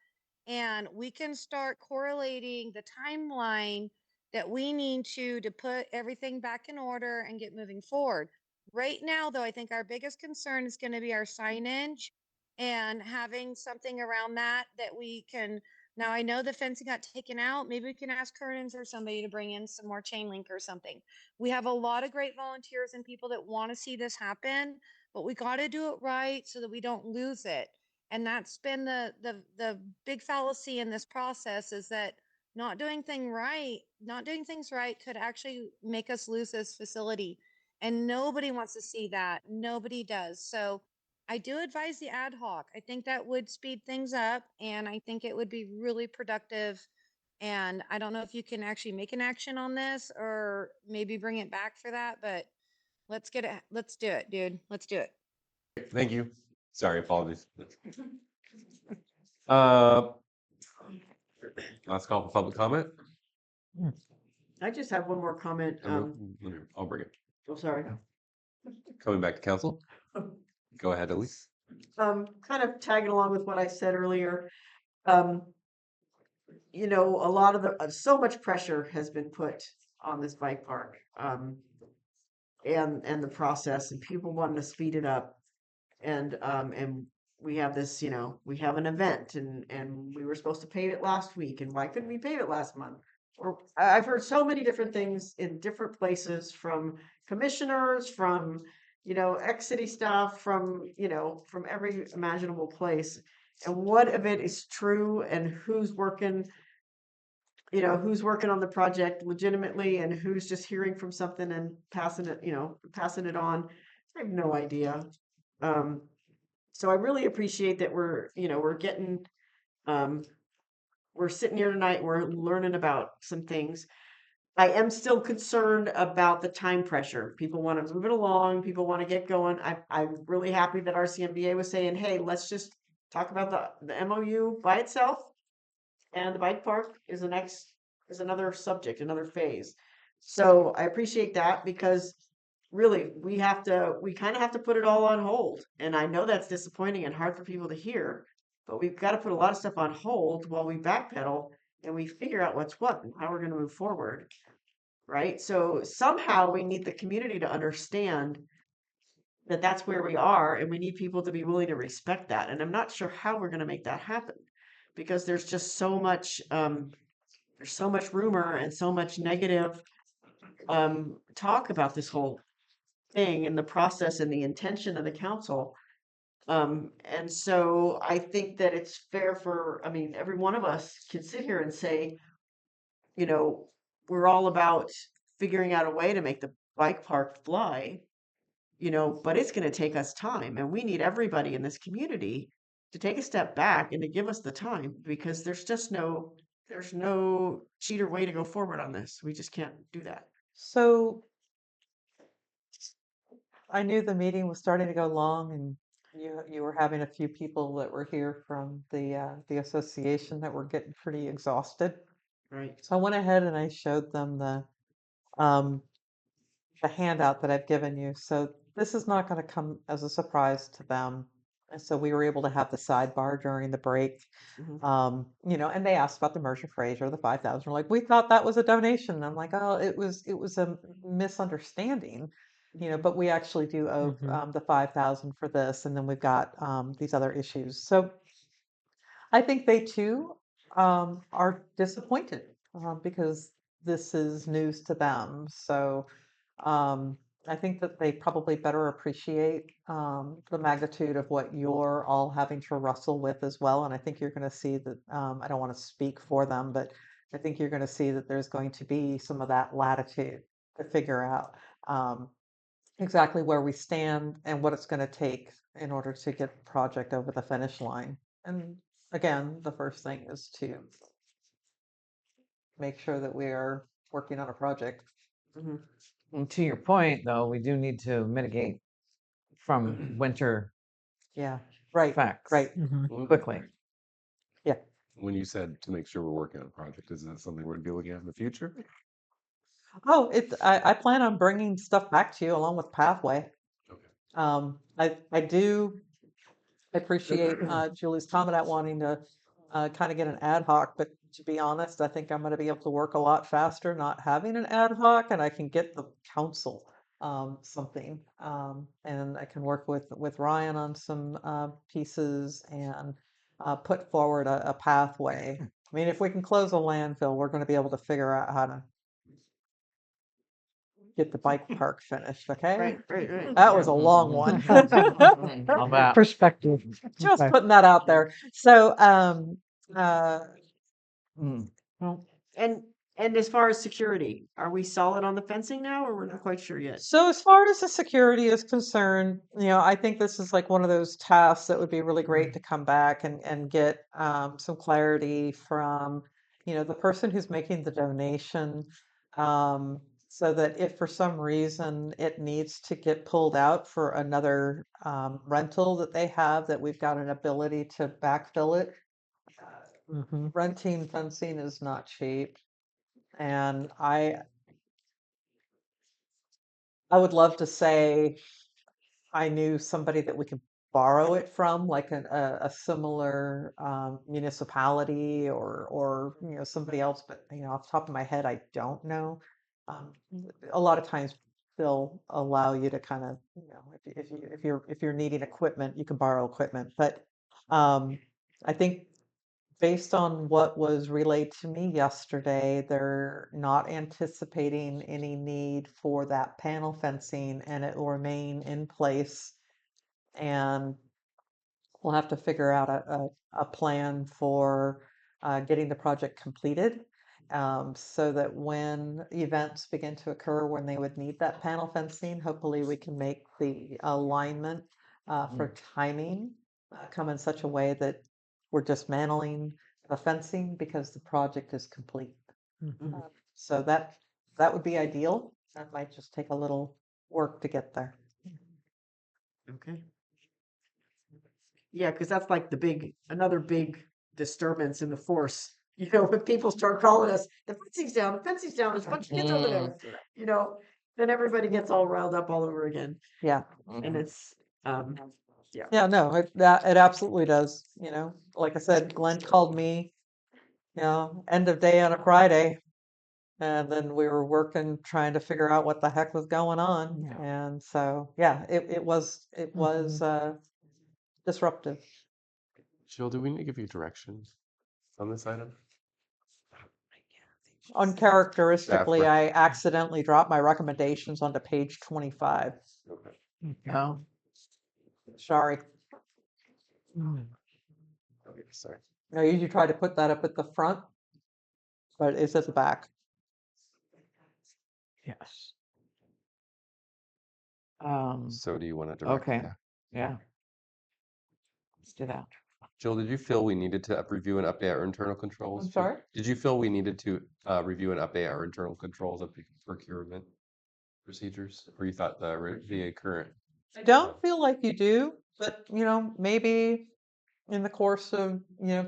and we can start correlating the timeline that we need to put everything back in order and get moving forward. Right now, though, I think our biggest concern is going to be our signage and having something around that we can. Now, I know the fencing got taken out. Maybe we can ask Kernans or somebody to bring in some more chain link or something. We have a lot of great volunteers and people that want to see this happen, but we got to do it right so that we don't lose it. And that's been the big fallacy in this process, is that not doing things right could actually make us lose this facility. And nobody wants to see that. Nobody does. So I do advise the ad hoc. I think that would speed things up, and I think it would be really productive. And I don't know if you can actually make an action on this or maybe bring it back for that, but let's do it, dude. Let's do it. Thank you. Sorry, apologies. Uh, last call for public comment. I just have one more comment. I'll bring it. Oh, sorry. Coming back to council. Go ahead, Elise. Kind of tagging along with what I said earlier. A lot of so much pressure has been put on this bike park, and the process, and people wanting to speed it up, and we have this, we have an event, and we were supposed to pave it last week, and why couldn't we pave it last month? Or I've heard so many different things in different places from commissioners, from ex-city staff, from every imaginable place. And what of it is true, and who's working on the project legitimately, and who's just hearing from something and passing it on. I have no idea. So I really appreciate that we're getting, we're sitting here tonight, we're learning about some things. I am still concerned about the time pressure. People want to move it along. People want to get going. I'm really happy that RCMBA was saying, hey, let's just talk about the MOU by itself, and the bike park is is another subject, another phase. So I appreciate that because really we kind of have to put it all on hold. And I know that's disappointing and hard for people to hear, but we've got to put a lot of stuff on hold while we backpedal and we figure out what's what and how we're going to move forward. Right? So somehow we need the community to understand that that's where we are, and we need people to be willing to respect that. And I'm not sure how we're going to make that happen because there's just there's so much rumor and so much negative talk about this whole thing and the process and the intention of the council. And so I think that it's fair I mean, every one of us can sit here and say, you know, we're all about figuring out a way to make the bike park fly, but it's going to take us time. And we need everybody in this community to take a step back and to give us the time because there's no cheater way to go forward on this. We just can't do that. So I knew the meeting was starting to go long, and you were having a few people that were here from the association that were getting pretty exhausted. Right. So I went ahead and I showed them um, the handout that I've given you. So this is not going to come as a surprise to them. And so we were able to have the sidebar during the break. Mhm. And they asked about the Mercer Fraser, the 5,000. We're like, we thought that was a donation. And I'm like, oh, it was a misunderstanding, but we actually do owe the 5,000 for this, and then we've got these other issues. So I think they too are disappointed because this is news to them. So um, I think that they probably better appreciate the magnitude of what you're all having to wrestle with as well. And I think you're going to see that, I don't want to speak for them, but I think you're going to see that there's going to be some of that latitude to figure out exactly where we stand and what it's going to take in order to get the project over the finish line. And again, the first thing is to make sure that we are working on a project. Mhm. And to your point, though, we do need to mitigate from winter Yeah, right, effects right. Mhm. quickly. Yeah. When you said to make sure we're working on a project, is that something we're going to be looking at in the future? Oh, I plan on bringing stuff back to you along with Pathway. Okay. I do appreciate Julie's comment at wanting to kind of get an ad hoc, but to be honest, I think I'm going to be able to work a lot faster not having an ad hoc, and I can get the council something, and I can work with Ryan on some pieces and put forward a pathway. I mean, if we can close a landfill, we're going to be able to figure out how to get the bike park finished. Okay, Right. that was a long one. All that. Perspective. Just Okay. putting that out there. So, uh, Mm. well, And as far as security, are we solid on the fencing now, or we're not quite sure yet? so as far as the security is concerned, I think this is like one of those tasks that would be really great to come back and get some clarity from, the person who's making the donation, so that if for some reason it needs to get pulled out for another rental that they have, that we've got an ability to backfill it. Mhm. Renting fencing is not cheap, and I would love to say I knew somebody that we could borrow it from, like a similar municipality or somebody else, but off the top of my head, I don't know. A lot of times they'll allow you to kind of, if you're needing equipment, you can borrow equipment. But I think based on what was relayed to me yesterday, they're not anticipating any need for that panel fencing, and it will remain in place. And we'll have to figure out a plan for getting the project completed, so that when events begin to occur when they would need that panel fencing, hopefully we can make the alignment for timing come in such a way that we're dismantling the fencing because the project is complete. Mhm. So that would be ideal. That might just take a little work to get there. Okay. Yeah, because that's like another big disturbance in the force. You know, when people start calling us, the fencing's down, there's a bunch of kids over there. You know, then everybody gets all riled up all over again. Yeah. And it's, Yeah, no, it absolutely does. You know, like I said, Glenn called me, end of day on a Friday, and then we were working trying to figure out what the heck was going on. Yeah. And so, yeah, it was disruptive. Jill, do we need to give you direction on this item? Uncharacteristically, rec- I accidentally dropped my recommendations onto page 25. Okay. Oh. Sorry. Okay, sorry. I usually try to put that up at the front, but it's at the back. Yes. So do you want to direct? Okay. Yeah. Yeah. Let's do that. Jill, did you feel we needed to review and update our internal controls? I'm sorry? Did you feel we needed to review and update our internal controls of procurement procedures? Or you thought the current? I don't feel like you do, but maybe in the course of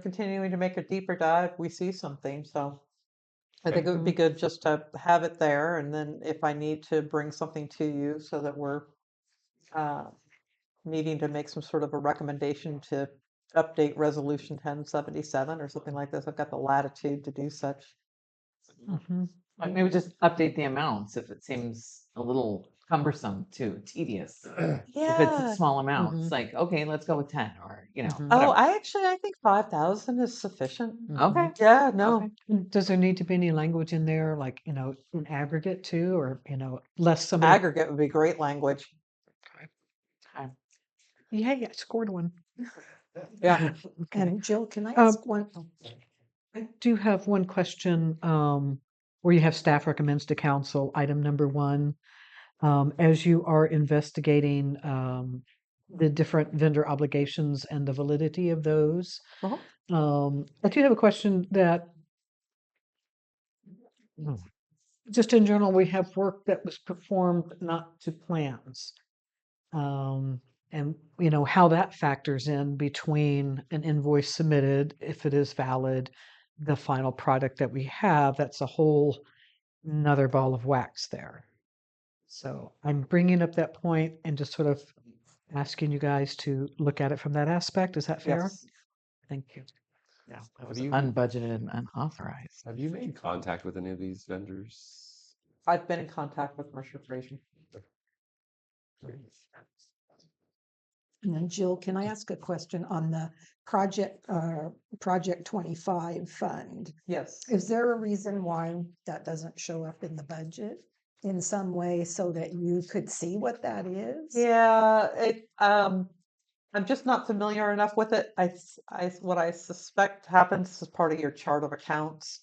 continuing to make a deeper dive, we see something. So I think it would be good just to have it there, and then if I need to bring something to you, so that we're needing to make some sort of a recommendation to update Resolution 1077 or something like this, I've got the latitude to do such. Like maybe just update the amounts if it seems a little cumbersome too, tedious. If it's small amounts, like, okay, let's go with 10 or, Oh, whatever. I think 5,000 is sufficient. Okay. Yeah, no. Okay. Does there need to be any language in there, like, in aggregate too, or, less somebody? Aggregate would be great language. Okay. Yeah, I scored one. Yeah. Okay. And Jill, can I ask one? I do have one question, where you have staff recommends to council, item number 1. As you are investigating, the different vendor obligations and the validity of those, I do have a question that just in general, we have work that was performed not to plans. And how that factors in between an invoice submitted, if it is valid, the final product that we have, that's a whole another ball of wax there. So I'm bringing up that point and just sort of asking you guys to look at it from that aspect. Is that fair? Yes. Thank you. Yeah, that was you- unbudgeted and unauthorized. Have you made contact with any of these vendors? I've been in contact with Mercer Frazier. And then Jill, can I ask a question on the Project 25 fund? Yes. Is there a reason why that doesn't show up in the budget in some way so that you could see what that is? Yeah, I'm just not familiar enough with it. What I suspect happens as part of your chart of accounts,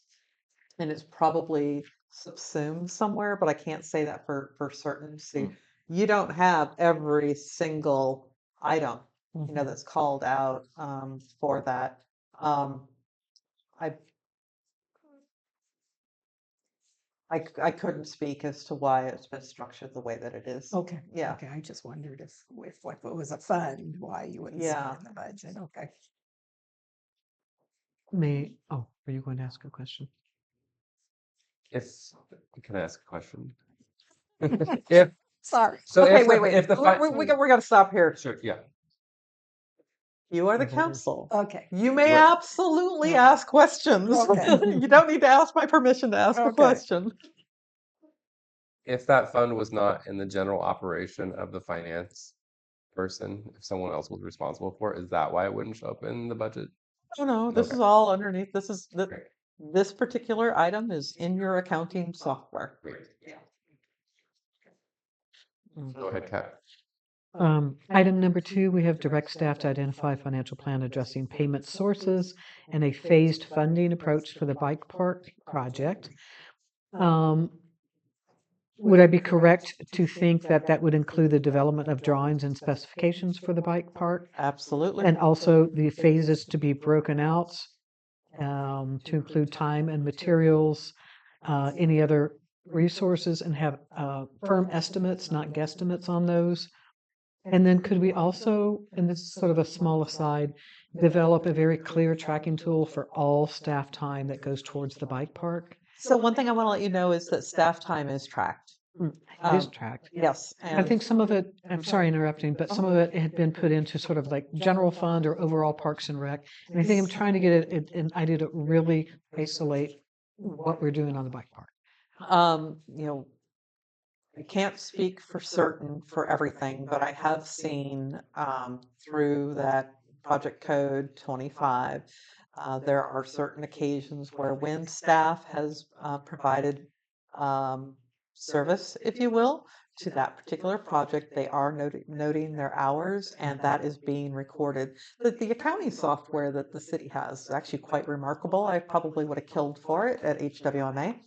and it's probably subsumed somewhere, but I can't say that for certain. See, you don't have every single item, that's called out for that. I couldn't speak as to why it's been structured the way that it is. Okay. Yeah. Okay. I just wondered if it was a fund, why you wouldn't see Yeah. it in the budget. Okay. Are you going to ask a question? Can I ask a question? Sorry. So Okay, if wait. If the We got to stop here. Sure, yeah. You are the council. Okay. You may Right. absolutely ask questions. Okay. You don't need to ask my permission to ask a Okay. question. If that fund was not in the general operation of the finance person, if someone else was responsible for it, is that why it wouldn't show up in the budget? Oh no, this Okay. is all underneath. Great. This particular item is in your accounting software. Great. Go ahead, Kat. Item number 2, we have direct staff to identify financial plan addressing payment sources and a phased funding approach for the bike park project. Would I be correct to think that that would include the development of drawings and specifications for the bike park? Absolutely. And also the phases to be broken out, to include time and materials, any other resources, and have firm estimates, not guesstimates on those. And then could we also, and this is sort of a small aside, develop a very clear tracking tool for all staff time that goes towards the bike park? So one thing I want to let you know is that staff time is tracked. It is Um, tracked. Yes, I and think some of it, I'm sorry interrupting, but some of it had been put into sort of like general fund or overall Parks and Rec. And I think I'm trying to get an idea to really isolate what we're doing on the bike park. you know, I can't speak for certain for everything, but I have seen through that Project Code 25, there are certain occasions where when staff has provided service, if you will, to that particular project, they are noting their hours, and that is being recorded. The accounting software that the city has is actually quite remarkable. I probably would have killed for it at HWMA.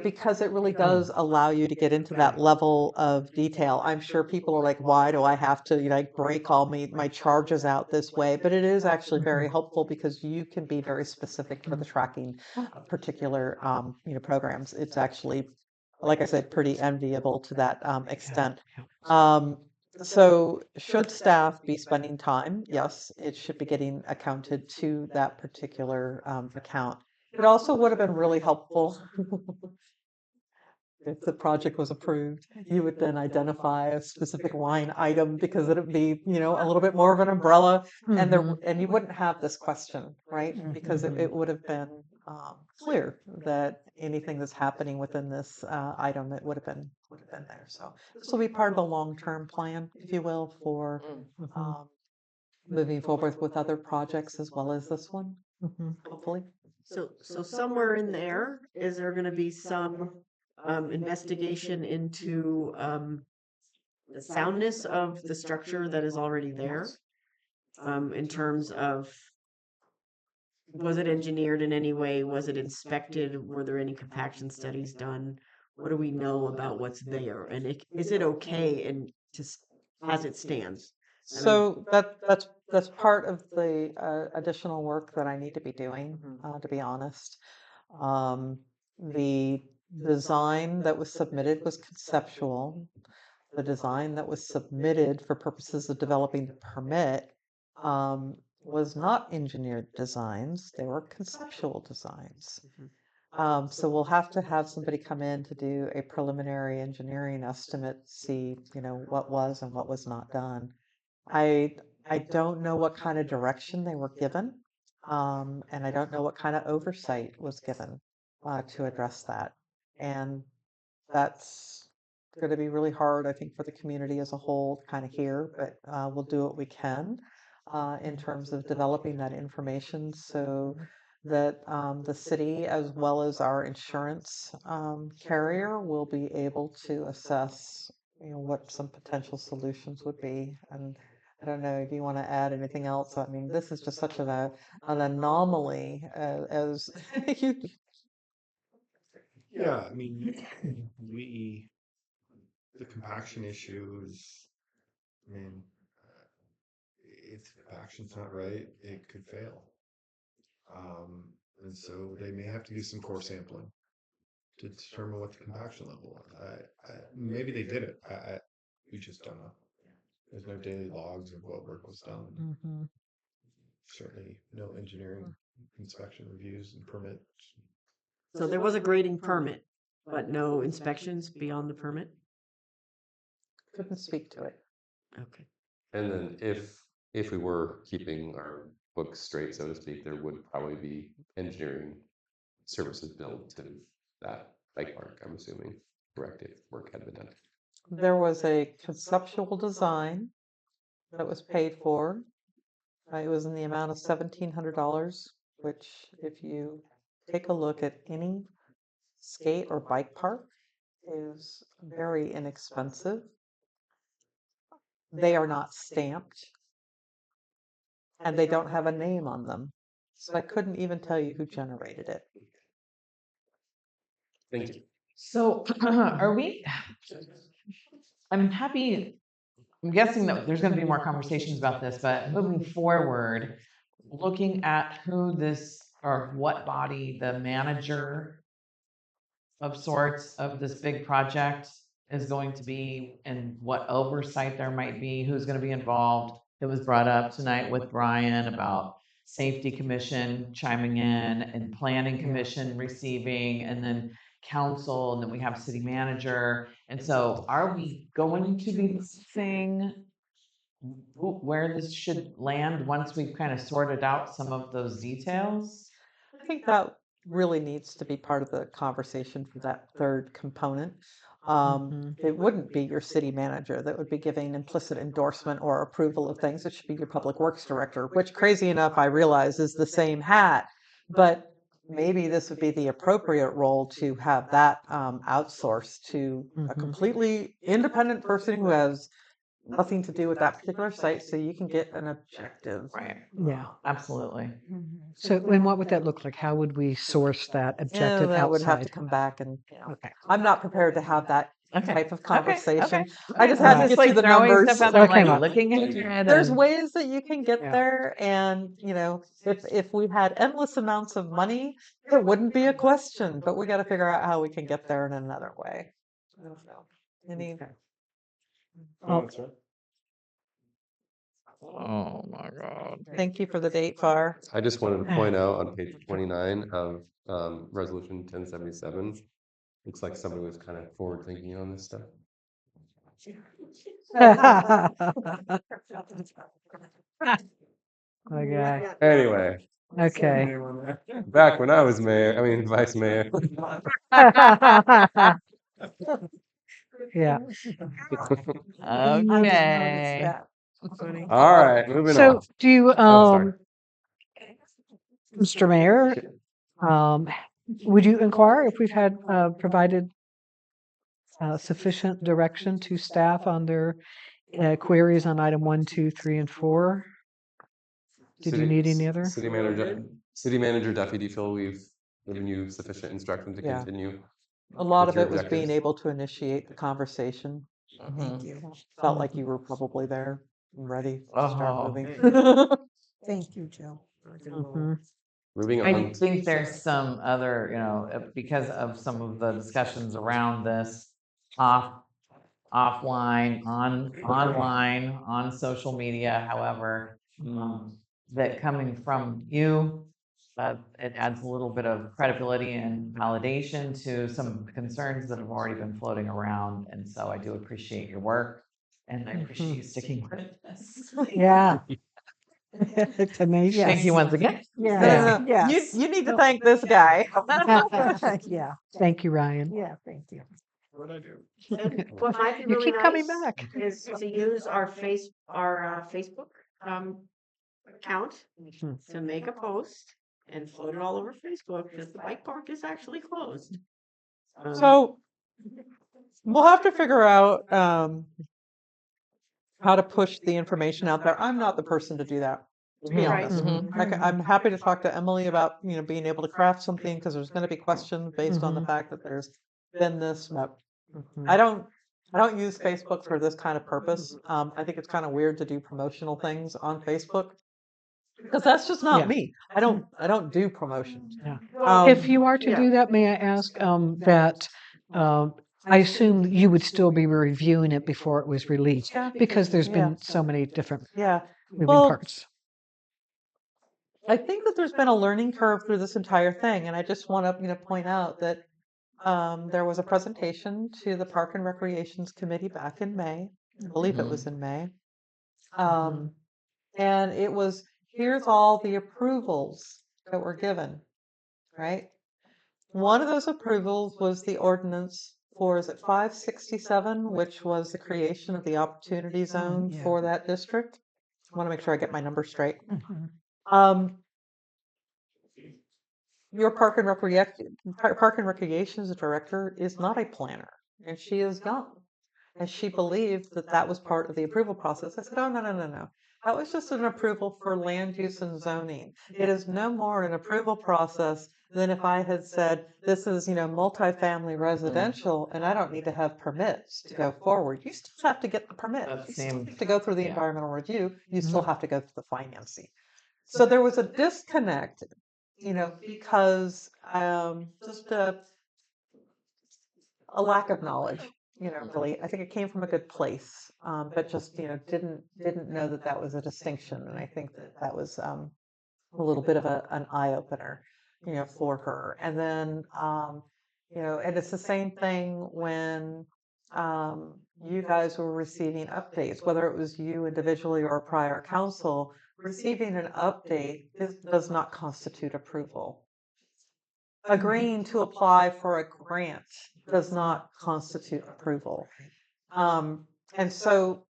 Because it really does allow you to get into that level of detail. I'm sure people are like, why do I have to, like break all my charges out this way? But it is actually very helpful because you can be very specific for the tracking of particular, programs. It's actually, like I said, pretty enviable to that extent. So should staff be spending time? Yes, it should be getting accounted to that particular account. It also would have been really helpful if the project was approved. You would then identify a specific line item because it would be, a little bit more of an umbrella, and and you wouldn't have this question, right? Because it would have been clear that anything that's happening within this item, it would have been there. So this will be part of the long-term plan, if you will, for moving forward with other projects as well as this one, hopefully. So somewhere in there, is there gonna be some investigation into the soundness of the structure that is already there? In terms of, was it engineered in any way? Was it inspected? Were there any compaction studies done? What do we know about what's there? And is it okay and just as it stands? So that's part of the additional work that I need to be doing, to be honest. The design that was submitted was conceptual. The design that was submitted for purposes of developing the permit was not engineered designs, they were conceptual designs. So we'll have to have somebody come in to do a preliminary engineering estimate, see, what was and what was not done. I don't know what kind of direction they were given, and I don't know what kind of oversight was given to address that. And that's going to be really hard, I think, for the community as a whole to kind of hear, but we'll do what we can in terms of developing that information so that the city, as well as our insurance carrier, will be able to assess, what some potential solutions would be. And I don't know, do you want to add anything else? I mean, this is just such an anomaly as you. Yeah, I mean, the compaction issue is, I mean, if the compaction's not right, it could fail. And so they may have to do some core sampling to determine what the compaction level was. Maybe they did it. We just don't know. There's no daily logs of what work was done. Certainly no engineering inspection reviews and permits. So there was a grading permit, but no inspections beyond the permit? Couldn't speak to it. Okay. And then if we were keeping our books straight, so to speak, there would probably be engineering services billed to that bike park, I'm assuming, correct, if work had been done. There was a conceptual design that was paid for. It was in the amount of $1,700, which if you take a look at any skate or bike park is very inexpensive. They are not stamped and they don't have a name on them. So I couldn't even tell you who generated it. Thank you. So are we, I'm happy, I'm guessing that there's going to be more conversations about this, but moving forward, looking at who this or what body the manager of sorts of this big project is going to be and what oversight there might be, who's going to be involved. It was brought up tonight with Brian about safety commission chiming in and planning commission receiving, and then council, and then we have city manager. And so are we going to be seeing where this should land once we've kind of sorted out some of those details? I think that really needs to be part of the conversation for that third component. It wouldn't be your city manager that would be giving implicit endorsement or approval of things. It should be your public works director, which, crazy enough, I realize is the same hat, but maybe this would be the appropriate role to have that outsourced to a completely independent person who has nothing to do with that particular site, so you can get an objective. Right. Yeah. Absolutely. So, and what would that look like? How would we source that objective That would have to outside? come back and, Okay. I'm not prepared to have that Okay. type of Okay. conversation. Okay. I just had to Right. get Like you the throwing numbers. stuff out, Okay, I'm well, like looking at it. There's and- ways that you can get Yeah. there, and if we had endless amounts of money, it wouldn't be a question. But we got to figure out how we can get there in another way. I don't know. Any? Okay. Oh, that's right. Oh my God. Thank you for the date, Far. I just wanted to point out on page 29 of resolution 1077, looks like somebody was kind of forward thinking on this stuff. Okay. Anyway, Okay. back when I was mayor, I mean vice mayor. Yeah. Okay. All right, moving So on. do you, Oh, sorry. Mr. Mayor, would you inquire if we've had provided sufficient direction to staff on their queries on item 1, 2, 3, and 4? Did you need any other? City manager, Duffy, do you feel we've given you sufficient instruction to Yeah. continue? A lot with of your it was being objectives? able to initiate the conversation. Thank you. Felt like you were probably there and ready to Oh. start moving. Thank you, Joe. Mhm. Moving I on. think there's some other, because of some of the discussions around this offline, online, on social media, however, that coming from you, it adds a little bit of credibility and validation to some concerns that have already been floating around. And so I do appreciate your work, and I appreciate you sticking with this. Yeah. It's amazing. Thank you once again. Yeah. Yes. You need to thank this guy. Yeah, Thank you, Ryan. yeah, thank you. What'd I do? And what might be You really keep coming nice back. is to use our Facebook account Mhm. to make a post and float it all over Facebook because the bike park is actually closed. So we'll have to figure out how to push the information out there. I'm not the person to do that, to be Right. honest. Mhm. I'm happy to talk to Emily about being able to craft something, because there's going to be questions based on the Mhm. fact that there's been this. Mhm. I don't use Facebook for this kind of purpose. I think it's kind of weird to do promotional things on Facebook, because that's just not Yeah. me. I don't do promotions. If you are to yeah. do that, may I ask that I assume you would still be reviewing it before it was released because there's been so many different Yeah. moving Well, parts. I think that there's been a learning curve through this entire thing, and I just want to, point out that there was a presentation to the Park and Recreations Committee back in May. I believe it was in May. And it was, here's all the approvals that were given, right? One of those approvals was the ordinance for, is it 567, which was the creation of the opportunity zone yeah. for that district. I want to make sure I get my numbers straight. Mhm. Your Park and Recreations director is not a planner, and she is young. And she believed that that was part of the approval process. I said, oh, no. That was just an approval for land use and zoning. It is no more an approval process than if I had said, this is, multifamily residential, and I don't need to have permits to go forward. You still have to get the permit. That You still seems- have to go through the yeah. environmental review. You still have to go through the financing. So there was a disconnect, because just a lack of knowledge really, I think it came from a good place, but just, didn't know that that was a distinction. And I think that that was a little bit of an eye opener, for her. And then, and it's the same thing when you guys were receiving updates, whether it was you individually or prior council, receiving an update does not constitute approval. Agreeing to apply for a grant does not constitute approval. And so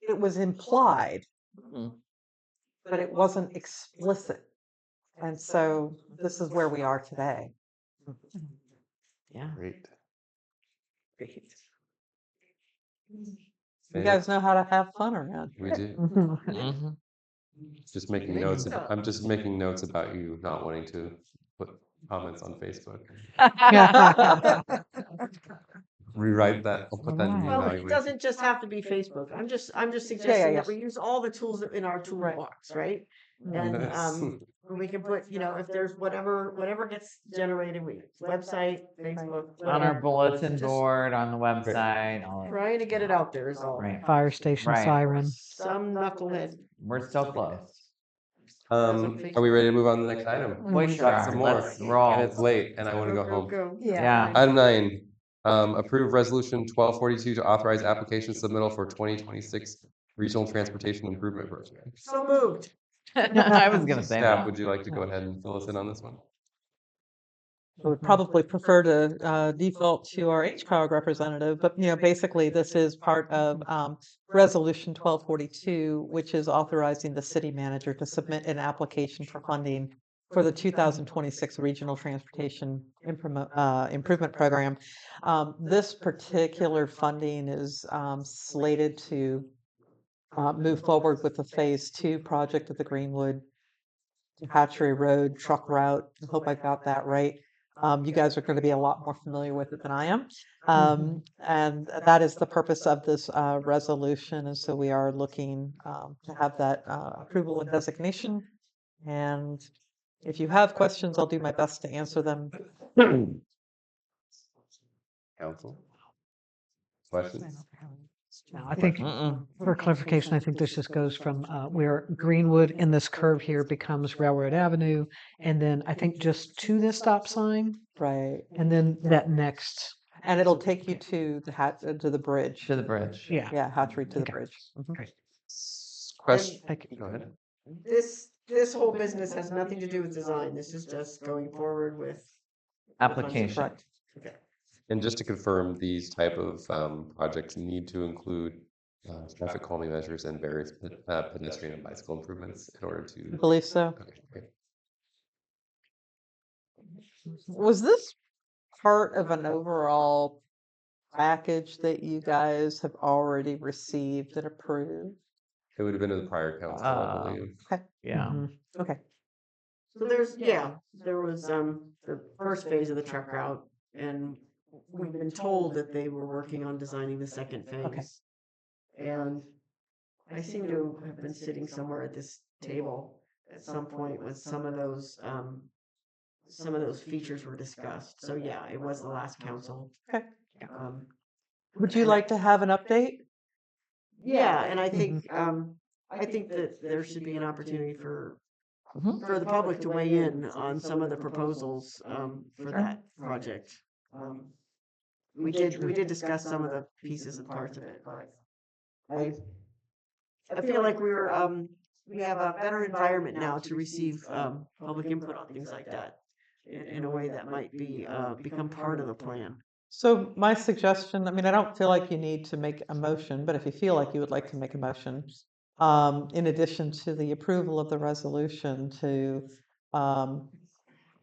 it was implied, Mhm. but it wasn't explicit. And so this is where we are today. Yeah. Great. Great. You guys know how to have fun around We here. do. Mhm. Just making Make notes. it up. I'm just making notes about you not wanting to put comments on Facebook. Rewrite that. I'll put that in the Well, it evaluation. doesn't just have to be Facebook. I'm just yeah, suggesting yeah. that we use all the tools in our toolbox, right? And Yes. we can put, if there's whatever gets generated, website, Facebook, On our whatever. bulletin Just board, on the website, all that. trying to get it out there is all. Right. Fire station Right. siren. Some knucklehead. We're still close. Are we ready to move on to the next item? We Got sure are. some more. Let's roll. And it's late, and I want to go home. Go. Yeah. Item 9, approve resolution 1242 to authorize application submittal for 2026 regional transportation improvement program. So moved. I was gonna say Staff, that. would you like to go ahead and fill us in on this one? I would probably prefer to default to our HCOG representative, but basically this is part of Resolution 1242, which is authorizing the city manager to submit an application for funding for the 2026 Regional Transportation Improvement Program. This particular funding is slated to move forward with the Phase 2 project of the Greenwood to Hatchery Road truck route. I hope I got that right. You guys are going to be a lot more familiar with it than I am. And that is the purpose of this resolution. And so we are looking to have that approval and designation. And if you have questions, I'll do my best to answer them. Council? Questions? No, I think Mm-mm. for clarification, I think this just goes from where Greenwood in this curve here becomes Railroad Avenue. And then I think just to this stop sign Right. and then that next. And it'll take you to the bridge. To the bridge. Yeah. Yeah, Hatchery to the Okay. bridge. Mhm. Question? Thank you. Go ahead. This whole business has nothing to do with design. This is just going forward with Application. Correct. Okay. And just to confirm, these type of projects need to include traffic calming measures and various pedestrian and bicycle improvements in order I to. believe so. Okay, great. Was this part of an overall package that you guys have already received and approved? It would have been to the prior council, I Uh, believe. Yeah. Mhm. Okay. So there was the first phase of the truck route, and we've been told that they were working on designing the second phase. And I seem to have been sitting somewhere at this table at some point when some of those features were discussed. So yeah, it was the last council. Okay. Um, Would you like to have an update? Yeah, and I think that there should be an opportunity for the public to weigh in on some of the proposals for that project. We did discuss some of the pieces and parts of it, but I feel like we have a better environment now to receive public input on things like that in a way that might become part of the plan. So my suggestion, I don't feel like you need to make a motion, but if you feel like you would like to make a motion, in addition to the approval of the resolution to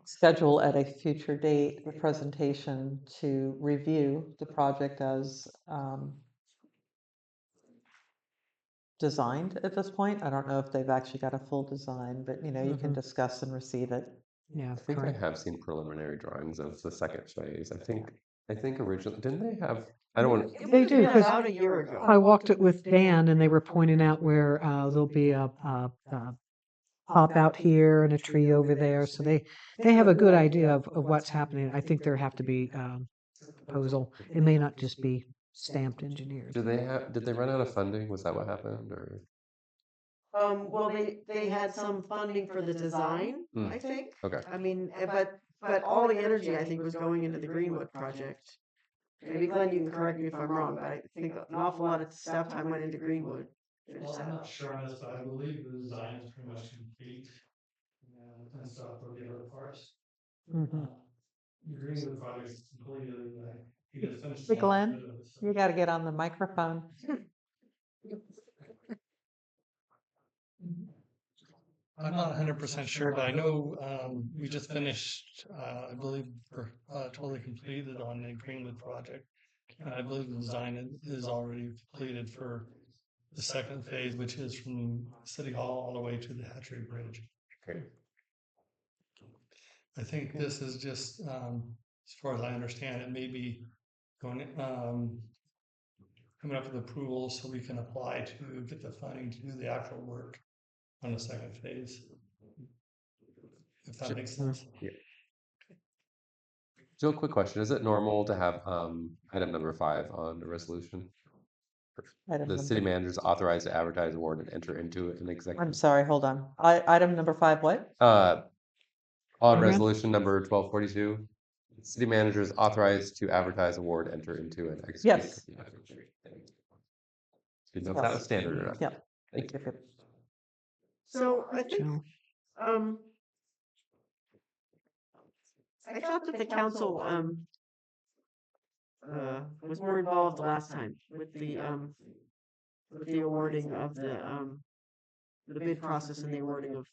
schedule at a future date a presentation to review the project as designed at this point. I don't know if they've actually got a full design, but you can discuss and receive it. Yeah. I think I have seen preliminary drawings of the second phase. I think originally, didn't they have, I don't want to, They do, Yeah, 'cause about a year ago. I walked it with Dan and they were pointing out where there'll be a pop out here and a tree over there. So they have a good idea of what's happening. I think there have to be proposal. It may not just be stamped engineers. Did they run out of funding? Was that what happened, or? Well, they had some funding for the design, Hmm. I think. Okay. I mean, but all the energy, I think, was going into the Greenwood project. Maybe Glenn, you can correct me if I'm wrong, but I think an awful lot of staff time went into Greenwood. Well, I'm not sure on this, but I believe the design is pretty much complete. And stuff for the other parts. Mhm. The Greenwood project is completed, he just finished. Hey, the last Glenn, bit of it, so- you got to get on the microphone. I'm not 100% sure, but I know we just finished, I believe, totally completed on the Greenwood project. And I believe the design is already completed for the second phase, which is from City Hall all the way to the Hatchery Bridge. Okay. I think this is just, as far as I understand, it may be going, coming up with approval so we can apply to get the funding to do the actual work on the second phase. If that makes sense. Jill, quick question. Is it normal to have item number 5 on the resolution? Item The number- city manager is authorized to advertise, award, and enter into an I'm executive. sorry, hold on. Item number 5, what? On Mhm. resolution number 1242, city manager is authorized to advertise, award, enter into an execute. Yes. Didn't know if that was standard or not. Yep. Thank you. So I think, Joe. I thought that the council, was more involved last time with the awarding of the bid process and the awarding of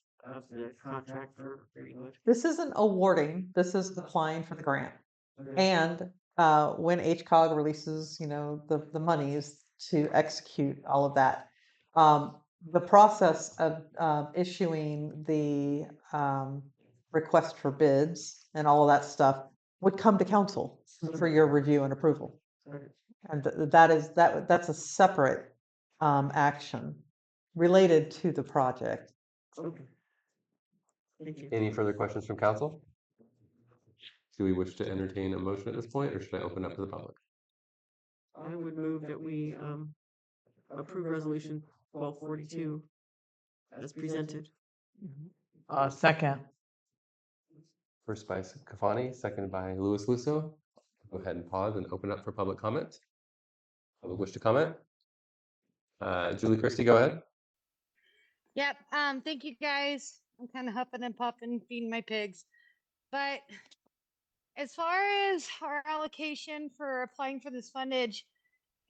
the contract for Greenwood. This isn't awarding, this is applying for the grant. And when HCOG releases, the monies to execute all of that, the process of issuing the request for bids and all of that stuff would come to council for your review and approval. And that's a separate action related to the project. Okay. Thank you. Any further questions from council? Do we wish to entertain a motion at this point, or should I open up to the public? I would move that we approve resolution 1242 as presented. Second. First by Kafani, seconded by Louis Lusso. Go ahead and pause and open up for public comment. Public wish to comment? Julie Christie, go ahead. Yep. Thank you guys. I'm kind of huffing and puffing, feeding my pigs. But as far as our allocation for applying for this fundage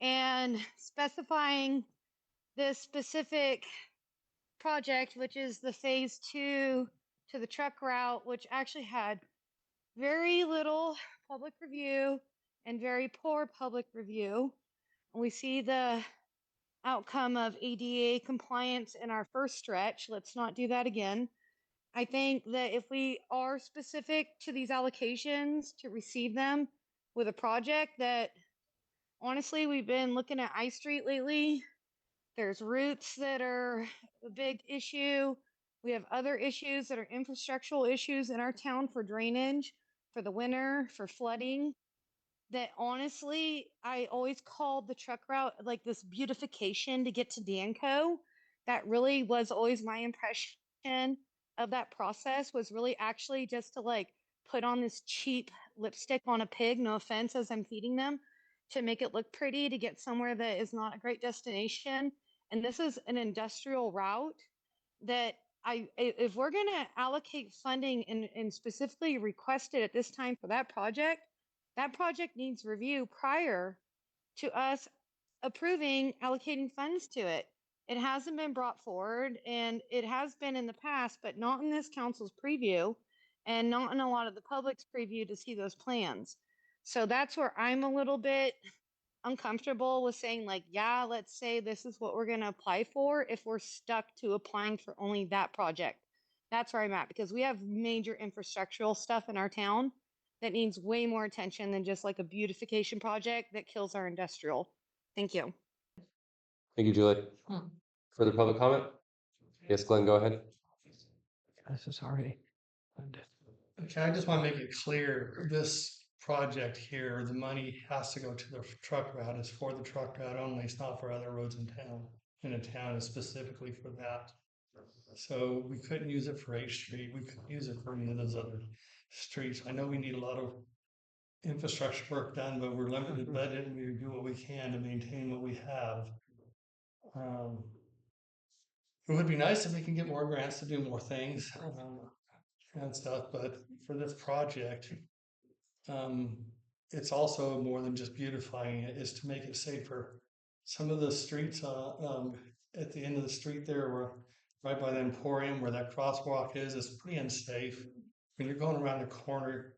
and specifying this specific project, which is the phase 2 to the truck route, which actually had very little public review and very poor public review. We see the outcome of ADA compliance in our first stretch. Let's not do that again. I think that if we are specific to these allocations to receive them with a project that honestly, we've been looking at I Street lately. There's roots that are a big issue. We have other issues that are infrastructural issues in our town for drainage, for the winter, for flooding. That honestly, I always called the truck route like this beautification to get to Danco. That really was always my impression of that process, was really actually just to like put on this cheap lipstick on a pig, no offense, as I'm feeding them, to make it look pretty, to get somewhere that is not a great destination. And this is an industrial route that if we're going to allocate funding and specifically request it at this time for that project needs review prior to us approving allocating funds to it. It hasn't been brought forward, and it has been in the past, but not in this council's preview and not in a lot of the public's preview to see those plans. So that's where I'm a little bit uncomfortable with saying, like, yeah, let's say this is what we're going to apply for if we're stuck to applying for only that project. That's where I'm at, because we have major infrastructural stuff in our town that needs way more attention than just like a beautification project that kills our industrial. Thank you. Thank you, Julie. Further public comment? Yes, Glenn, go ahead. This is already funded. Okay, I just want to make it clear, this project here, the money has to go to the truck route. It's for the truck route only. It's not for other roads in town. And the town is specifically for that. So we couldn't use it for H Street. We couldn't use it for any of those other streets. I know we need a lot of infrastructure work done, but we're limited budget and we do what we can to maintain what we have. It would be nice if we can get more grants to do more things and stuff, but for this project, it's also more than just beautifying it, is to make it safer. Some of the streets at the end of the street there, where right by the Emporium, where that crosswalk is pretty unsafe. When you're going around the corner,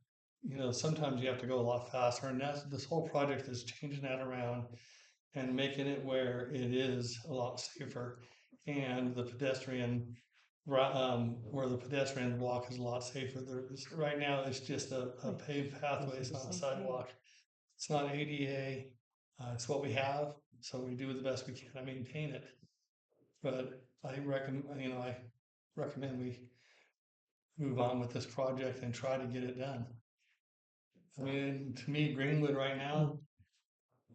sometimes you have to go a lot faster, and this whole project is changing that around and making it where it is a lot safer, and the pedestrian where the pedestrian walk is a lot safer. Right now, it's just a paved pathway. It's not a sidewalk. It's not ADA. It's what we have, so we do the best we can to maintain it. But I recommend we move on with this project and try to get it done. I mean, to me, Greenwood right now,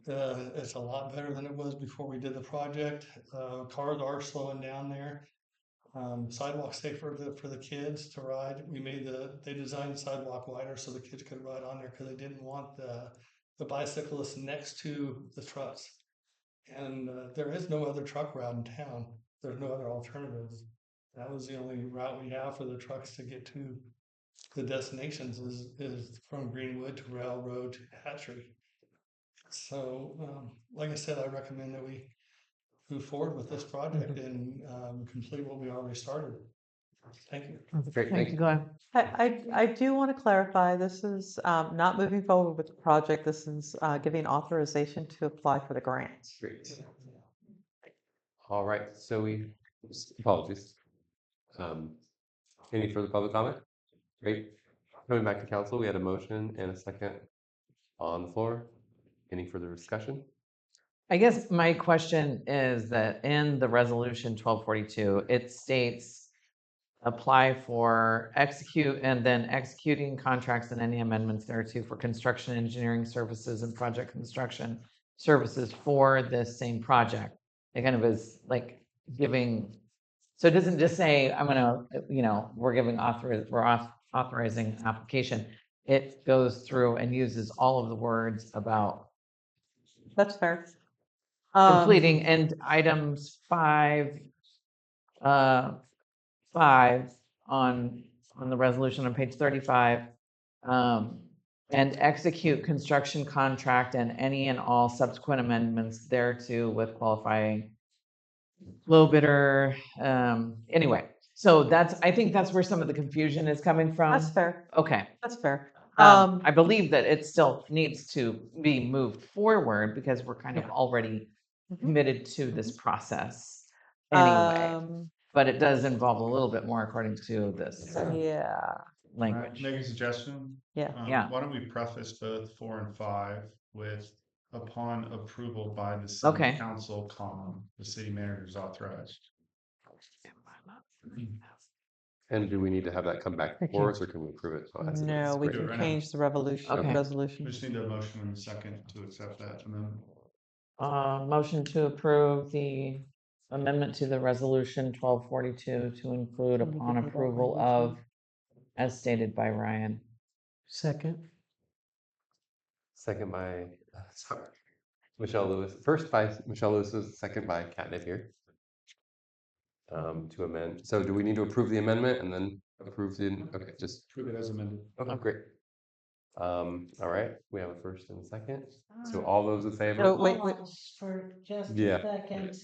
it's a lot better than it was before we did the project. Cars are slowing down there. Sidewalks safer for the kids to ride. They designed the sidewalk wider so the kids could ride on there because they didn't want the bicyclists next to the trucks. And there is no other truck route in town. There's no other alternatives. That was the only route we have for the trucks to get to the destinations is from Greenwood to Railroad to Hatchery. So, like I said, I recommend that we move forward with this project and complete what we already started. Thank you. Great, Thank you, Glenn. I do want to clarify, this is not moving forward with the project. This is giving authorization to apply for the grant. Great. All right, so apologies. Any further public comment? Great. Coming back to council, we had a motion and a second on the floor. Any further discussion? I guess my question is that in the resolution 1242, it states apply for execute and then executing contracts and any amendments thereto for construction engineering services and project construction services for this same project. It kind of is like giving, so it doesn't just say, I'm gonna, we're authorizing application. It goes through and uses all of the words about That's fair. completing, and items 5 on the resolution on page 35, and execute construction contract and any and all subsequent amendments thereto with qualifying low bidder. Anyway, so I think that's where some of the confusion is coming from. That's fair. Okay. That's fair. I believe that it still needs to be moved forward because we're kind of already committed to this process anyway. But it does involve a little bit more according to this Yeah. language. Make a suggestion. Yeah. Yeah. Why don't we preface both 4 and 5 with upon approval by the city Okay. council, the city manager's authorized. And do we need to have that come back before us, or can we approve it? As it No, is? we Great. Do it can right now. change the resolution. Okay. Resolution. We just need a motion and a second to accept that amendment. Motion to approve the amendment to the resolution 1242 to include upon approval of, as stated by Ryan. Second. Second by, sorry, Michelle Lewis. First by Michelle Lewis, second by Kat Napier. To amend. So do we need to approve the amendment and then approve okay, just, Approve it as amended. okay, great. All right, we have a first and a second. So all those in favor? So wait. Pause for just Yeah. a second.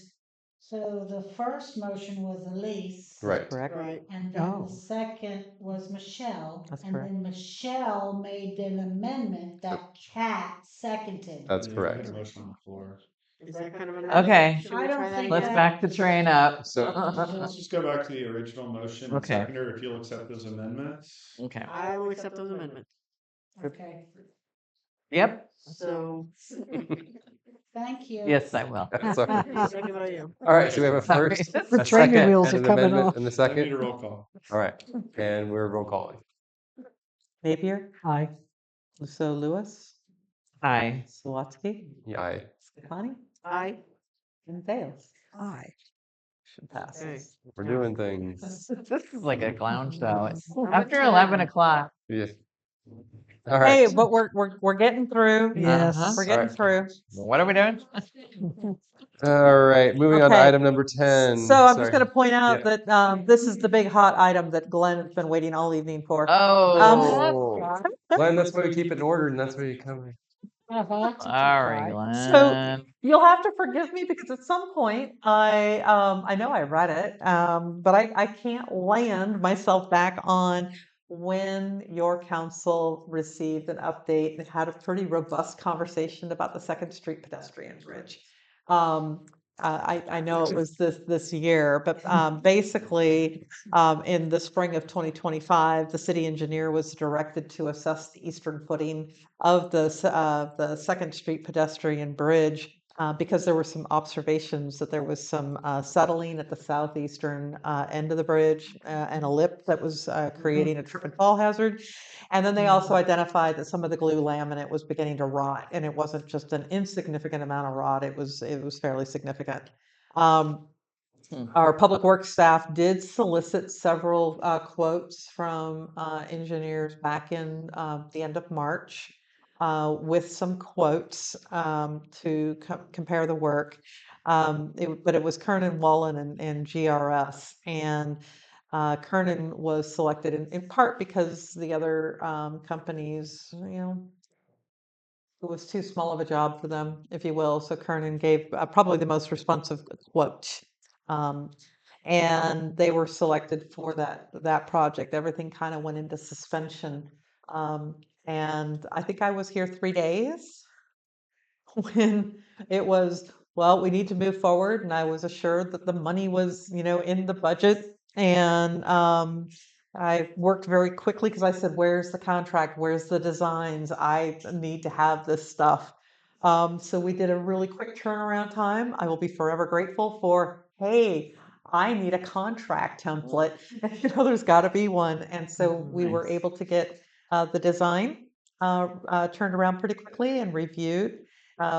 So the first motion was Elise. Right. Correct. Right. And then Oh. the second was Michelle. That's and correct. then Michelle made an amendment that Kat seconded. That's Yeah, correct. we had a motion on the floor. Is that kind of an? Okay. Should we I don't try that think Let's again? back the train up. So Let's just go back to the original motion. Okay. Seconder, if you'll accept those amendments. Okay. I will accept those amendments. Okay, Yep. So. thank you. Yes, I will. Sorry. Second by you. All right, so we have a Sorry. first, The a training second, wheels and are an coming amendment off. in the I need second. a roll call. All right, and we're roll calling. Napier, Aye. Luso Lewis, Aye. Sawatsky, Yeah, Stefani, Aye. and Thales. Aye. Motion passes. we're doing things. This is like a clown show. It's I'm after a 11 10. o'clock. Yeah. All right. Hey, but we're getting through. Yes. We're getting Alright. through. What are we doing? All right. Moving on to Okay. item number 10. So I'm just Sorry. going to point out Yeah. that this is the big hot item that Glenn has been waiting all evening for. Oh, Glenn, that's why we keep it in order, and that's why you come. Sorry, So Glenn. you'll have to forgive me because at some point I know I read it, but I can't land myself back on when your council received an update and had a pretty robust conversation about the Second Street pedestrian bridge. I know it was this year, but basically in the spring of 2025, the city engineer was directed to assess the eastern footing of the Second Street pedestrian bridge because there were some observations that there was some settling at the southeastern end of the bridge and a lip that was creating a trip and fall hazard. And then they also identified that some of the glue laminate was beginning to rot, and it wasn't just an insignificant amount of rot; it was fairly significant. Our public works staff did solicit several quotes from engineers back in the end of March with some quotes to compare the work. But it was Kernan, Wallen, and GRS. And Kernan was selected in part because the other companies, it was too small of a job for them, if you will. So Kernan gave probably the most responsive quote. And they were selected for that project. Everything kind of went into suspension. And I think I was here 3 days when it was, well, we need to move forward. And I was assured that the money was, in the budget. And I worked very quickly because I said, where's the contract? Where's the designs? I need to have this stuff. So we did a really quick turnaround time. I will be forever grateful for, hey, I need a contract template. There's got to be one. And so we were Nice. able to get the design turned around pretty quickly and reviewed.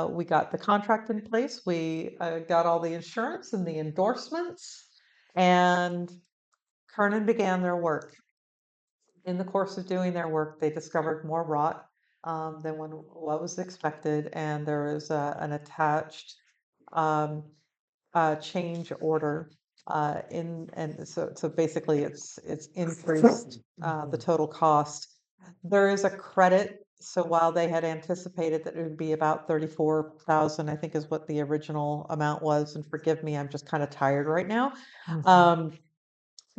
We got the contract in place. We got all the insurance and the endorsements, and Kernan began their work. In the course of doing their work, they discovered more rot than what was expected, and there is an attached change order and so basically it's increased the total cost. There is a credit. So while they had anticipated that it would be about 34,000, I think is what the original amount was, and forgive me, I'm just kind of tired right now.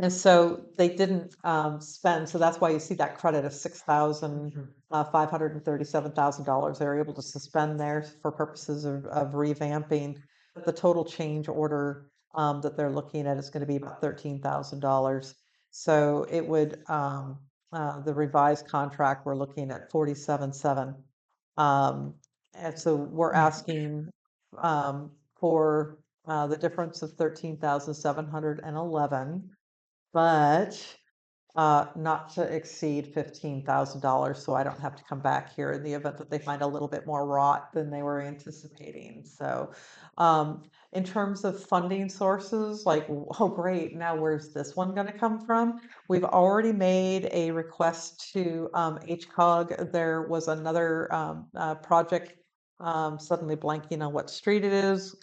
And so they didn't spend, so that's why you see that credit of $6,537,000. They were able to suspend there for purposes of revamping. But the total change order that they're looking at is going to be about $13,000. So it would, the revised contract, we're looking at 47.7. And so we're asking for the difference of 13,711, but not to exceed $15,000, so I don't have to come back here in the event that they find a little bit more rot than they were anticipating. So, in terms of funding sources, like, oh, great, now where's this one going to come from? We've already made a request to HCOG. There was another project, suddenly blanking on what street it is.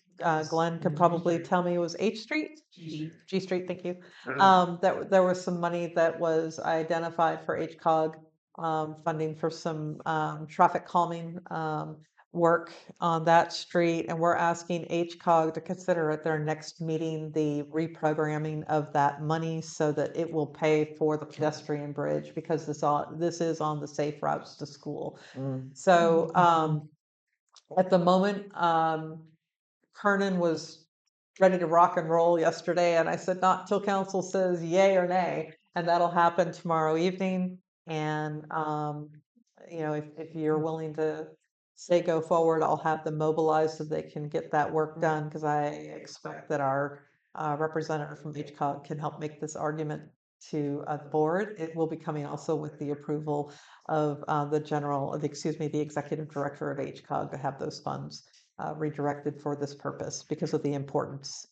Glenn could probably tell me it was H Street? G Street, thank you. That there was some money that was identified for HCOG funding for some traffic calming work on that street, and we're asking HCOG to consider at their next meeting the reprogramming of that money so that it will pay for the pedestrian bridge because this is on the safe routes to school. So at the moment, Kernan was ready to rock and roll yesterday, and I said, not till council says yay or nay, and that'll happen tomorrow evening. And if you're willing to say go forward, I'll have them mobilized so they can get that work done, because I expect that our representative from HCOG can help make this argument to the board. It will be coming also with the approval of the executive director of HCOG to have those funds redirected for this purpose because of the importance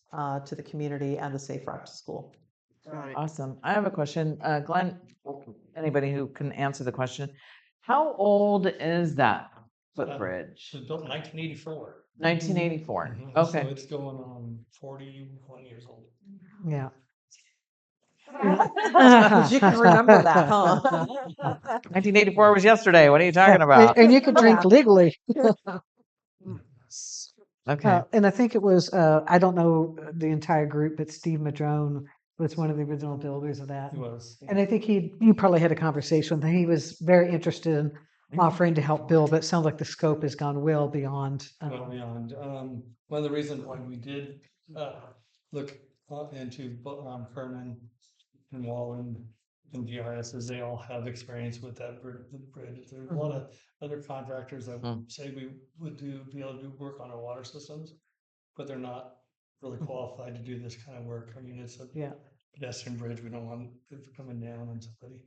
to the community and the safe route to school. Right. Awesome. I have a question. Glenn, anybody who can answer the question, how old is that footbridge? It was built in 1984. 1984. So Okay. it's going on 41 years old. Yeah. You can remember that, huh? 1984 was yesterday. What are you talking Yeah, about? and you could drink Yeah. legally. Okay. And I think it was, I don't know the entire group, but Steve Madrone was one of the original builders of that. It was. And I think you probably had a conversation with him. He was very interested in offering to help build, but it sounds like the scope has gone well beyond. Well beyond. One of the reasons why we did look into Kerman and Wallen and GRS is they all have experience with that the bridge. There's a lot of other contractors that say we would be able to do work on our water systems, but they're not really qualified to do this kind of work. I mean, it's a Yeah. pedestrian bridge. We don't want it coming down on somebody.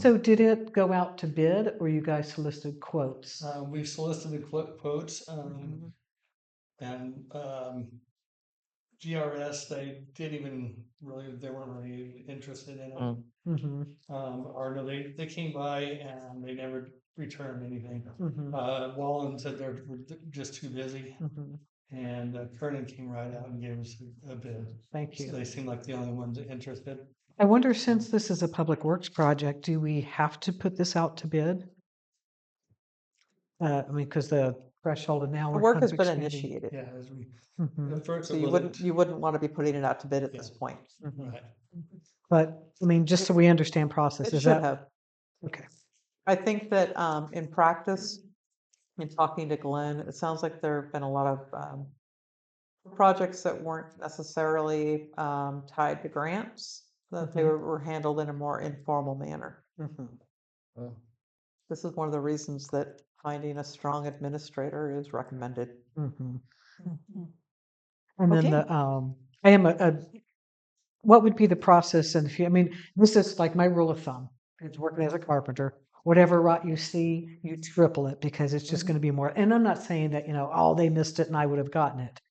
So did it go out to bid or you guys solicited quotes? We've solicited quotes, and GRS, they weren't really interested in it. Mm-hmm. Or no, they came by and they never returned anything. Mm-hmm. Wallen said they're just too busy, Mm-hmm. and Kernan came right out and gave us a bid. Thank So you. they seem like the only ones interested. I wonder, since this is a public works project, do we have to put this out to bid? I mean, because the threshold and now The we're work kind has of been expanding. initiated, Yeah, as we Mhm. at first so it you wasn't- wouldn't want to be putting it out to bid at this Yeah. point. Mhm. right. But I mean, just so we understand process, It is should that have. okay? I think that in practice, in talking to Glenn, it sounds like there have been a lot of projects that weren't necessarily tied to grants, that they were handled in a more informal manner. Mhm. This is one of the reasons that finding a strong administrator is recommended. Mhm. Mhm. And then Okay. I am what would be the process? And if you, I mean, this is like my rule of thumb. It's working as a carpenter. Whatever rot you see, you triple it because it's just going to be more. And I'm not saying that, oh, they missed it and I would have gotten it.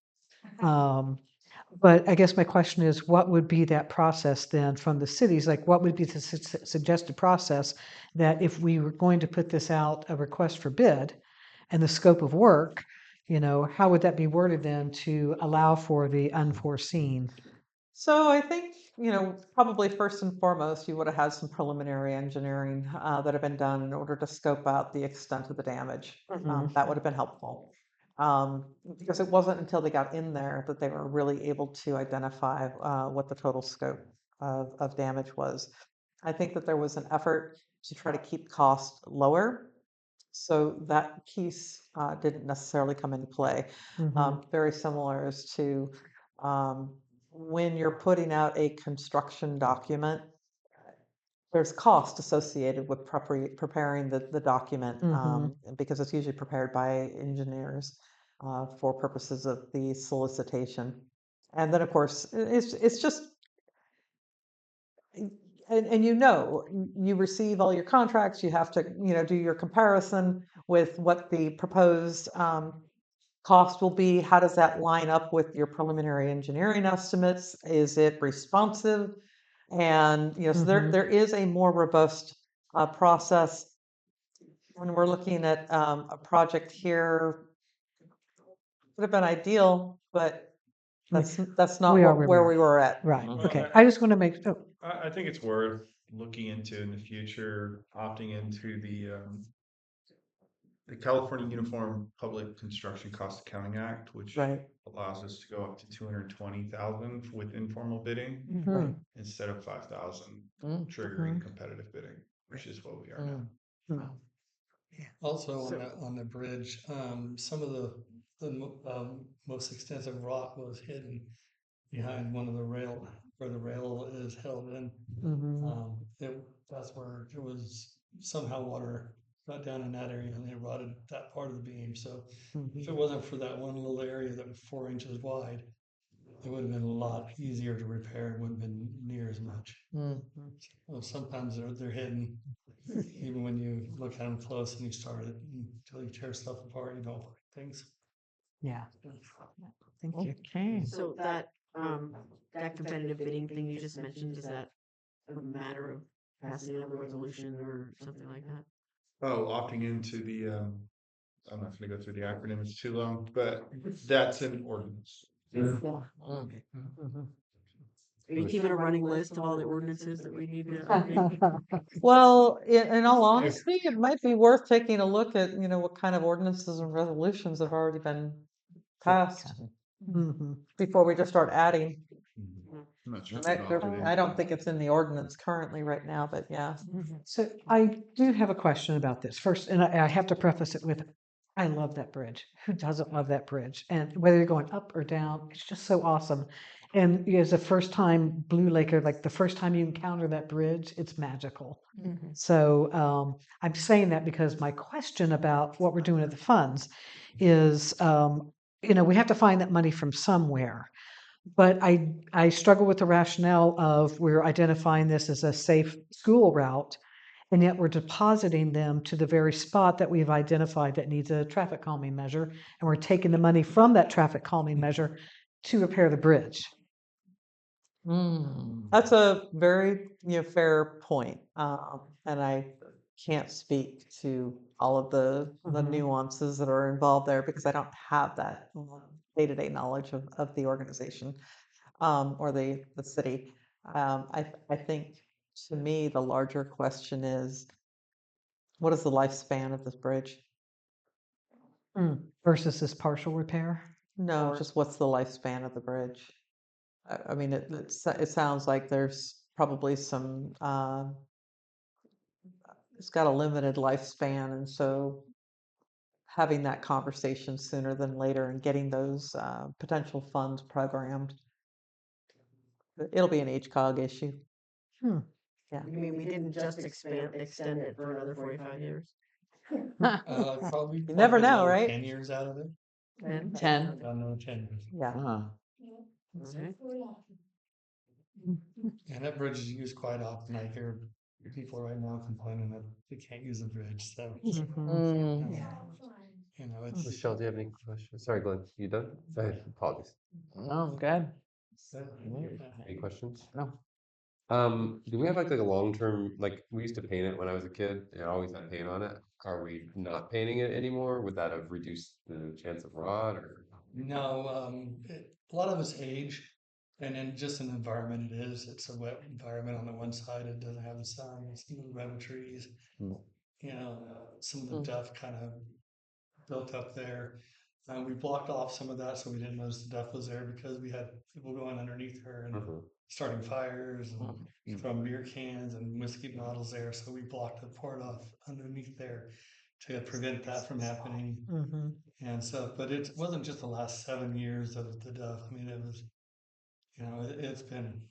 But I guess my question is, what would be that process then from the cities? Like, what would be the suggested process that if we were going to put this out, a request for bid and the scope of work, how would that be worded then to allow for the unforeseen? So I think, probably first and foremost, you would have had some preliminary engineering that have been done in order to scope out the extent of the damage. That would have been helpful. Because it wasn't until they got in there that they were really able to identify what the total scope of damage was. I think that there was an effort to try to keep costs lower. So that piece didn't necessarily come into play. Very similar as to when you're putting out a construction document, there's cost associated with preparing the document because it's usually prepared by engineers for purposes of the solicitation. And then, of course, it's just, and you receive all your contracts, you have to, do your comparison with what the proposed cost will be. How does that line up with your preliminary engineering estimates? Is it responsive? And, so there is a more robust process. When we're looking at a project here, would have been ideal, but that's not we are where we were at. Right. Well, Okay. I just want to make, I think it's worth looking into in the future, opting into the California Uniform Public Construction Cost Accounting Act, which Right. allows us to go up to 220,000 with informal bidding Right. instead of 5,000, Mm. triggering competitive bidding, which is what we are now. Also on the bridge, some of the most extensive rock was hidden behind one of the rail where the rail is held in. That's where it was somehow water got down in that area and they rotted that part of the beam. So if it wasn't for that one little area that was 4 inches wide, it would have been a lot easier to repair. It wouldn't have been near as much. Mm. Well, sometimes they're hidden, even when you look at them close and you start it until you tear stuff apart. You don't find things. Yeah. Thank you. Okay. So that competitive bidding thing you just mentioned, is that a matter of passing another resolution or something like that? Oh, opting into the, I'm not gonna go through the acronym, it's too long, but that's an ordinance. Mm. Mhm. Are you keeping a running list of all the ordinances that we need to update? Well, in all honesty, it might be worth taking a look at, what kind of ordinances and resolutions have already been passed Mhm. before we just start adding. I'm not sure. And I don't think it's in the ordinance currently right now, but yeah. So I do have a question about this first, and I have to preface it with, I love that bridge. Who doesn't love that bridge? And whether you're going up or down, it's just so awesome. And as a first time Blue Laker, like the first time you encounter that bridge, it's magical. So I'm saying that because my question about what we're doing at the funds is, we have to find that money from somewhere. But I struggle with the rationale of we're identifying this as a safe school route, and yet we're depositing them to the very spot that we've identified that needs a traffic calming measure, and we're taking the money from that traffic calming measure to repair the bridge. Mm. That's a very, fair point. And I can't speak to all of the Mhm. nuances that are involved there because I don't have that day-to-day knowledge of the organization or the city. I think to me, the larger question is, what is the lifespan of this bridge? Versus this partial repair. No, Or- just what's the lifespan of the bridge? I mean, it sounds like there's probably some, it's got a limited lifespan, and so having that conversation sooner than later and getting those potential funds programmed, it'll be an HCOG issue. Hmm. Yeah. You mean we didn't just extend it for another 45 years? Probably You never get know, another right? 10 years out of it. 10. Another 10 years. Yeah. Uh, And that bridge is used quite often. I hear people right now complaining that they can't use the bridge. So, Mhm. mm. it's Michelle, do you have any questions? Sorry, Glenn, you done? Go ahead. Apologies. No, I'm good. Any questions? No. Do we have like a long-term, like we used to paint it when I was a kid, it always had paint on it. Are we not painting it anymore? Would that have reduced the chance of rot or? No, a lot of it's age, and then just an environment it is. It's a wet environment on the one side. It doesn't have the sun. It's red trees. Mm. Some of the Mm. duff kind of built up there. We blocked off some of that so we didn't notice the duff was there because we had people going underneath her and Mhm. starting fires and throwing beer cans and whiskey bottles there. So we blocked the port off underneath there to prevent that from happening Mhm. and stuff. But it wasn't just the last 7 years of the duff. I mean, it was, it's been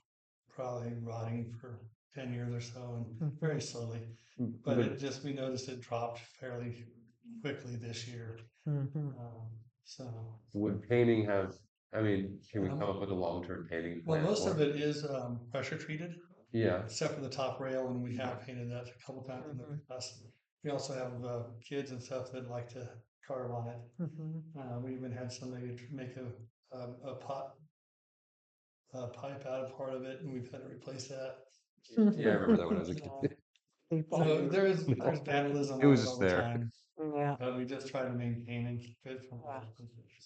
probably rotting for 10 years or so and very slowly. But Would- we noticed it dropped fairly quickly this year. Mhm. So, Would painting have, I mean, can we come up with a long-term painting well, plan most for of it is pressure treated, Yeah, except for the top rail, and we have painted that a couple times in the past. We also have kids and stuff that like to carve on it. Mhm. We even had somebody make a pipe out of part of it, and we've had to replace that. yeah, I remember that when I was a kid. So there's vandalism It on was it just all the there. time, Yeah. but we just try to maintain and keep it from.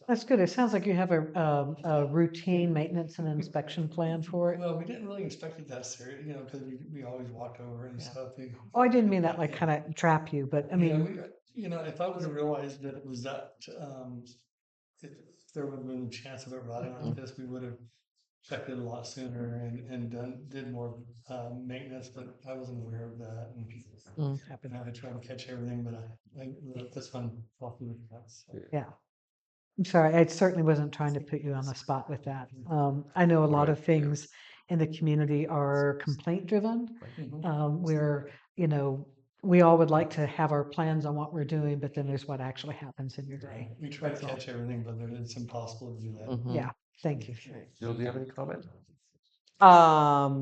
That's good. It sounds like you have a routine maintenance and inspection plan for it. Well, we didn't really expect it that serious, because we always walked over and stuff. Oh, I didn't mean that like kind of trap you, but I mean, If I would have realized that it was that, if there would have been a chance of it rotting like this, we would have checked it a lot sooner and did more maintenance, but I wasn't aware of that. And I tried to catch everything, but I let this one fall through the cracks. So. yeah. I'm sorry, I certainly wasn't trying to put you on the spot with that. I know a lot of things in the community are complaint driven, where, we all would like to have our plans on what we're doing, but then there's what actually happens in your day. We try to That's all. catch everything, but it's impossible to do that. Mhm. Yeah, Thank you. Jill, do you have any comment? I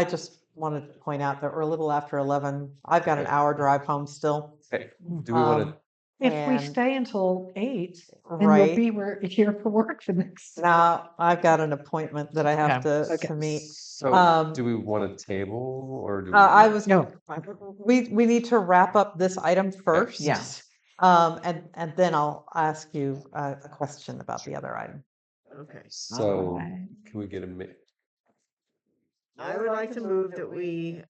just wanted to point out that we're a little after 11. I've got an Okay. hour drive home still. Okay, do we want Um, to, If we and- stay until 8, then you'll Right. be here for work the next. Now, I've got an appointment that I have Okay. to meet. so do we want to table or do we? I was, No, we need to wrap up this item first. Yes. And then I'll ask you a question about the other item. Okay. So Alright. can we get a I would like to move that we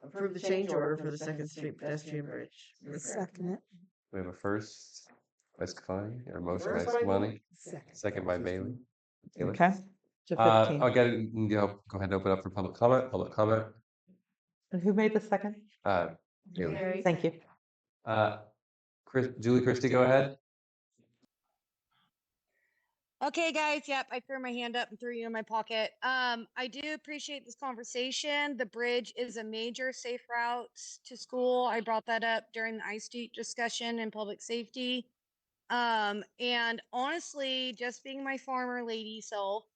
approve the change order for the Second Street pedestrian bridge. Second it. we have a first by Scafani or motion by First by Scafani, Second. second by Bailey. Bailey. Okay. To 15. I'll get it, go ahead and open up for public comment. And who made the second? Bailey. Thank you. Julie Christie, go ahead. Okay, guys. Yep, I threw my hand up and threw you in my pocket. I do appreciate this conversation. The bridge is a major safe route to school. I brought that up during the I-Street discussion in public safety. And honestly, just being my farmer lady self,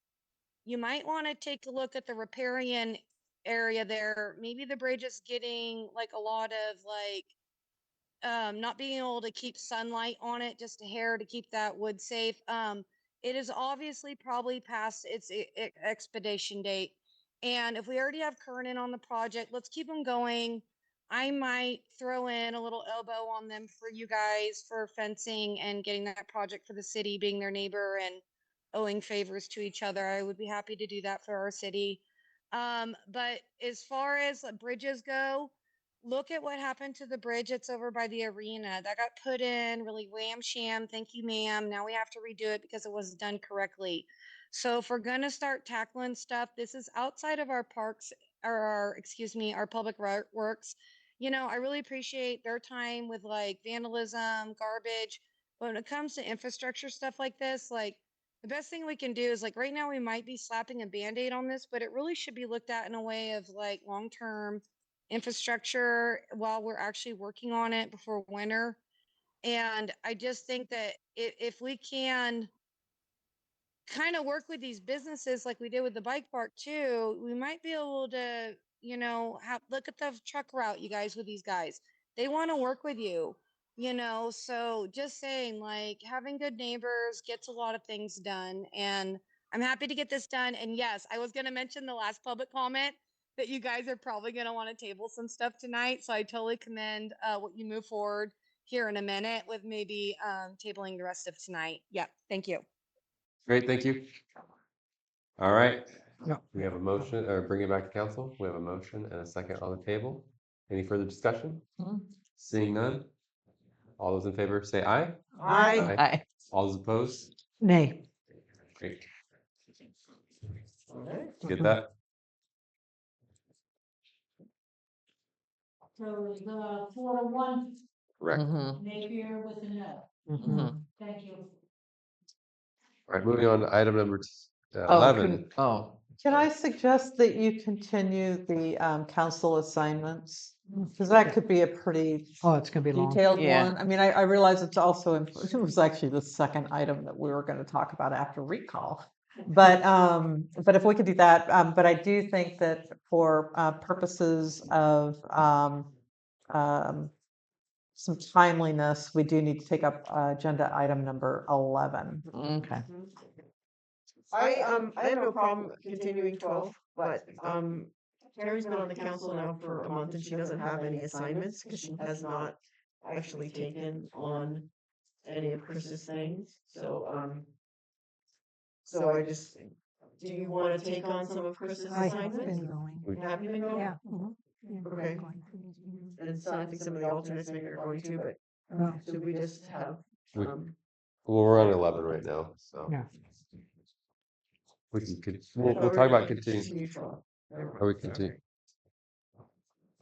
you might want to take a look at the riparian area there. Maybe the bridge is getting like a lot of not being able to keep sunlight on it just a hair to keep that wood safe. It is obviously probably past its expedition date. And if we already have Kernan on the project, let's keep them going. I might throw in a little elbow on them for you guys for fencing and getting that project for the city, being their neighbor and owing favors to each other. I would be happy to do that for our city. But as far as bridges go, look at what happened to the bridge that's over by the arena. That got put in really wham sham. Thank you, ma'am. Now we have to redo it because it wasn't done correctly. So if we're gonna start tackling stuff, this is outside of our parks or our public works. You know, I really appreciate their time with like vandalism, garbage. But when it comes to infrastructure stuff like this, like the best thing we can do is like right now we might be slapping a band-aid on this, but it really should be looked at in a way of like long-term infrastructure while we're actually working on it before winter. And I just think that if we can kind of work with these businesses like we did with the bike park too, we might be able to, you know, look at the truck route, you guys, with these guys. They want to work with you, you know. So just saying, like, having good neighbors gets a lot of things done. And I'm happy to get this done. And yes, I was going to mention the last public comment that you guys are probably going to want to table some stuff tonight. So I totally commend what you move forward here in a minute with maybe tabling the rest of tonight. Yep. Thank you. Great, thank you. All right. Yeah. We have a motion, or bring it back to council. We have a motion and a second on the table. Any further discussion? Seeing none. All those in favor say aye. Aye. Aye. All those opposed? nay. Great. Get that? So the 4-1 Correct. Mhm. Napier with a no. Mhm. Thank you. All right, moving on to item number Oh, 11. oh, Can I suggest that you continue the council assignments? Because that could be a pretty Oh, it's gonna be long. detailed Yeah. one. I mean, I realize it's also, it was actually the second item that we were going to talk about after recall. But if we could do that, but I do think that for purposes of some timeliness, we do need to take up agenda item number 11. okay. I have no problem continuing 12, but Carrie's been on the council now for a month and she doesn't have any assignments because she has not actually taken on any of Chris's things. So I just, do you want to take on some of Chris's I have assignments? been going. Have you been going? Yeah. Mhm. Yeah, Okay. going. And so I think some of the alternates maybe are going to, but Oh. should we just have, We- Well, we're on 11 right now, so. Yeah. We can, we'll talk about continuing. continue 12. Are we continue?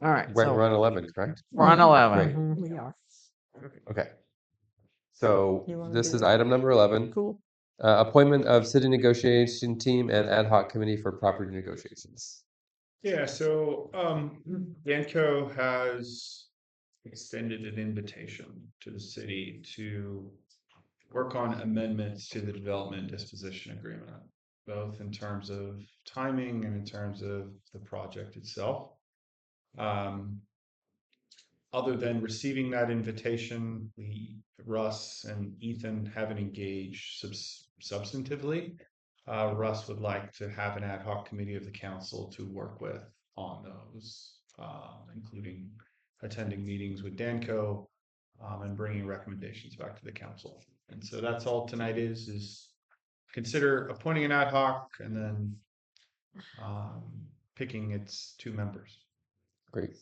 All right. We're So on 11, correct? we're on 11. Great. Mhm. We are. Okay. So You wanna this do is item number 11. Cool. Appointment of city negotiation team and ad hoc committee for property negotiations. Yeah, so Danco has extended an invitation to the city to work on amendments to the development disposition agreement, both in terms of timing and in terms of the project itself. Other than receiving that invitation, Russ and Ethan haven't engaged substantively. Russ would like to have an ad hoc committee of the council to work with on those, including attending meetings with Danco, and bringing recommendations back to the council. And so that's all tonight is consider appointing an ad hoc and then picking its 2 members. Great.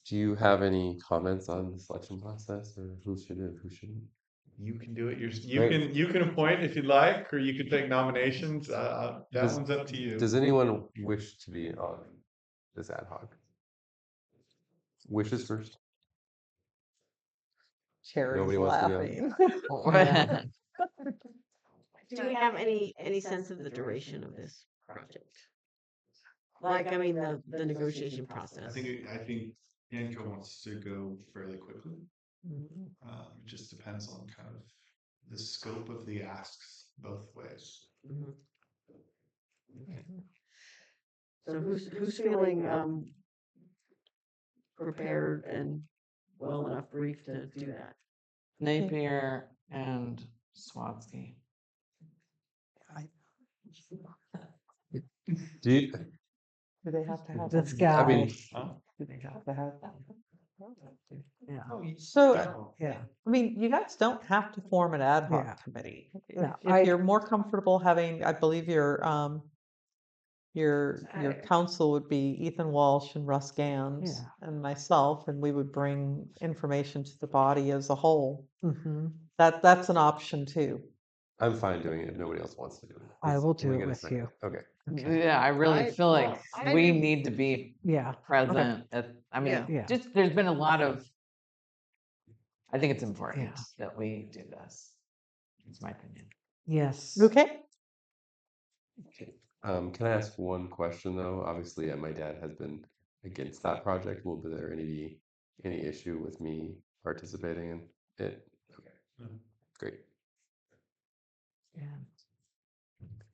Do you have any comments on the selection process or who should and who shouldn't? You can do it. Great. You can appoint if you'd like, or you can take nominations. That Does- one's up to you. Does anyone wish to be on this ad hoc? Wishes first? Cherry's Nobody wants to be on. laughing. Do we have any sense of the duration of this project? Like, I mean, the negotiation process. I think Danco wants to go fairly quickly. It just depends on kind of the scope of the asks both ways. Mhm. So who's feeling prepared and well enough briefed to do that? Napier and Swansky. Do you, Do they have to have? This one? guy. I mean, Do they have to have? Yeah. So, Yeah. I mean, you guys don't have to form an ad hoc Yeah. committee. No, If you're more comfortable having, I believe your council would be Ethan Walsh and Russ Gans Yeah. and myself, and we would bring information to the body as a whole. Hmm. That's an option too. I'm fine doing it if nobody else wants to do it. I will Can we do get it a with second? you. Okay. Okay. Yeah, I really I- feel like well, I we agree. need to be Yeah. present. I mean, Yeah. Yeah. just there's been a lot of. I think it's important Yeah. that we do this. It's my opinion. Yes. Okay. Can I ask one question though? Obviously, my dad has been against that project. Will there be any issue with me participating in it? Okay. No. Great.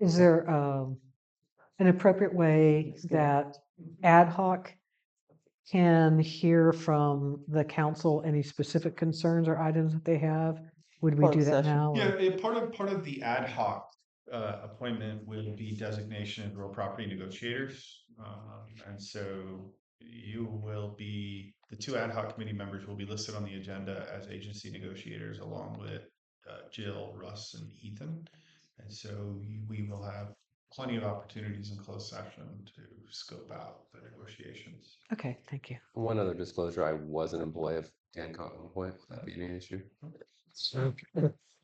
Is there an appropriate way that ad hoc can hear from the council any specific concerns or items that they have? Would we do Closed that session. now? Yeah, or- part of the ad hoc appointment will be designation of real property negotiators. And so the 2 ad hoc committee members will be listed on the agenda as agency negotiators along with Jill, Russ, and Ethan. And so we will have plenty of opportunities in closed session to scope out the negotiations. Okay, thank you. One other disclosure, I was an employee of Danco at one point. Would that be an issue?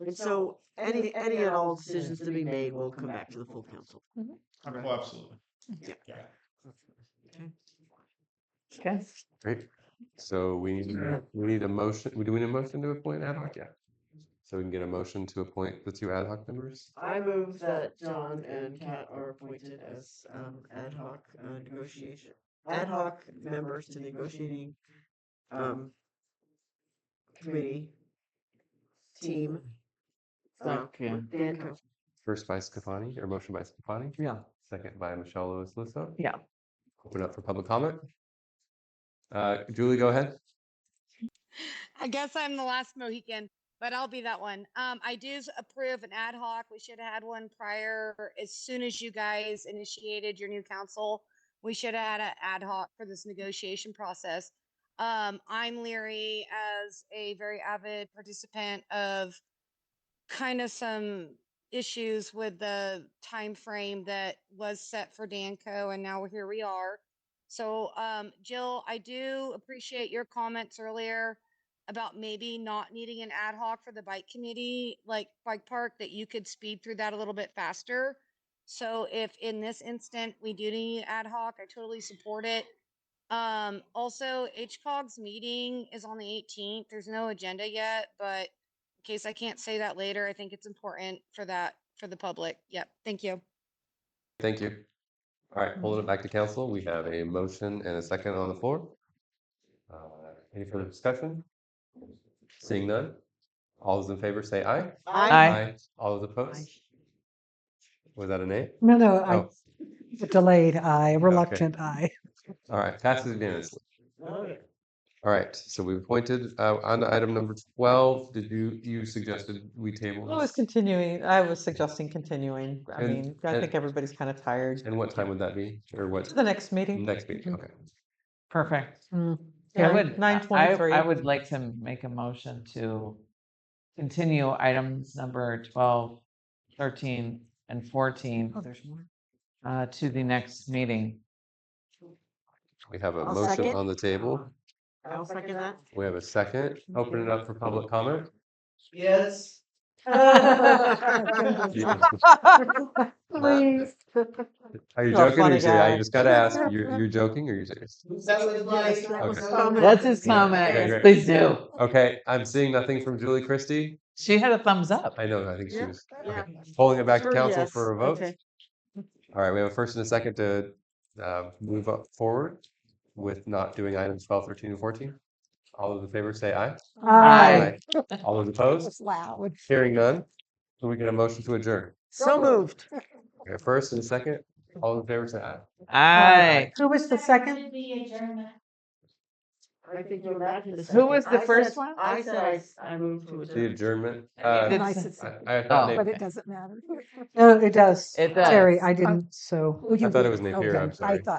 And so any and all decisions to be made will come back to the full council. Oh, absolutely. Yeah. Yeah. Okay. Great. So we need a motion. Do we need a motion to appoint ad hoc? Yeah. So we can get a motion to appoint the 2 ad hoc members. I move that John and Kat are appointed as ad hoc members to the negotiating committee team. Second. Danco. First by Scafani, or motion by Scafani. Yeah. Second by Michelle Lewis Lisso. Yeah. Open up for public comment. Julie, go ahead. I guess I'm the last Mohican, but I'll be that one. I do approve an ad hoc. We should have had one prior. As soon as you guys initiated your new council, we should have had an ad hoc for this negotiation process. I'm leery as a very avid participant of kind of some issues with the time frame that was set for Danco, and now here we are. So, Jill, I do appreciate your comments earlier about maybe not needing an ad hoc for the bike committee, like bike park, that you could speed through that a little bit faster. So if in this instant we do need ad hoc, I totally support it. Also, HCOG's meeting is on the 18th. There's no agenda yet, but in case I can't say that later, I think it's important for that, for the public. Yep. Thank you. Thank you. All right, holding it back to council. We have a motion and a second on the floor. Any further discussion? Seeing none, All those in favor say aye. Aye. All those opposed? Was that a nay? No, Oh, delayed I, reluctant I. all right, passes unanimously. All right, so we've appointed, on to item number 12, you suggested we table I was this? continuing, I was suggesting continuing. I And- mean, I and- think everybody's kind of tired. And what time would that be, or what? The next meeting. Next meeting, okay. Perfect. Mm. I would, 9:23. I would like to make a motion to continue items number 12, 13, and 14 Oh, there's more. to the next meeting. We have a I'll motion second. on the table. I'll second that. We have a second. Open it up for public comment. Yes. Please. Are you You're a joking or funny you serious? I guy. just gotta ask, you're joking or you're serious? That was Okay. comment. That's his Okay, comment. great. Please do. Okay, I'm seeing nothing from Julie Christie. She had a thumbs up. I know, I think she Yeah, was, yeah. okay. Pulling it back to Sure, council yes, for a vote. okay. All right, we have a first and a second to move up forward with not doing items 12, 13, and 14. All those in favor say aye. Aye. All those That opposed? was loud. Hearing none. Can we get a motion to adjourn? So moved. Okay, first and second. All in favor say aye. Aye. Who was the second? I think you're back to the Who was second. the I first said- one? I said I moved to The adjourn. adjournment. And I It's- said second, I thought Oh. but Nate- it doesn't matter. No, it does. It does. Terry, I didn't, so. Oh, you I thought it did. was Napier, Okay, I'm sorry. I thought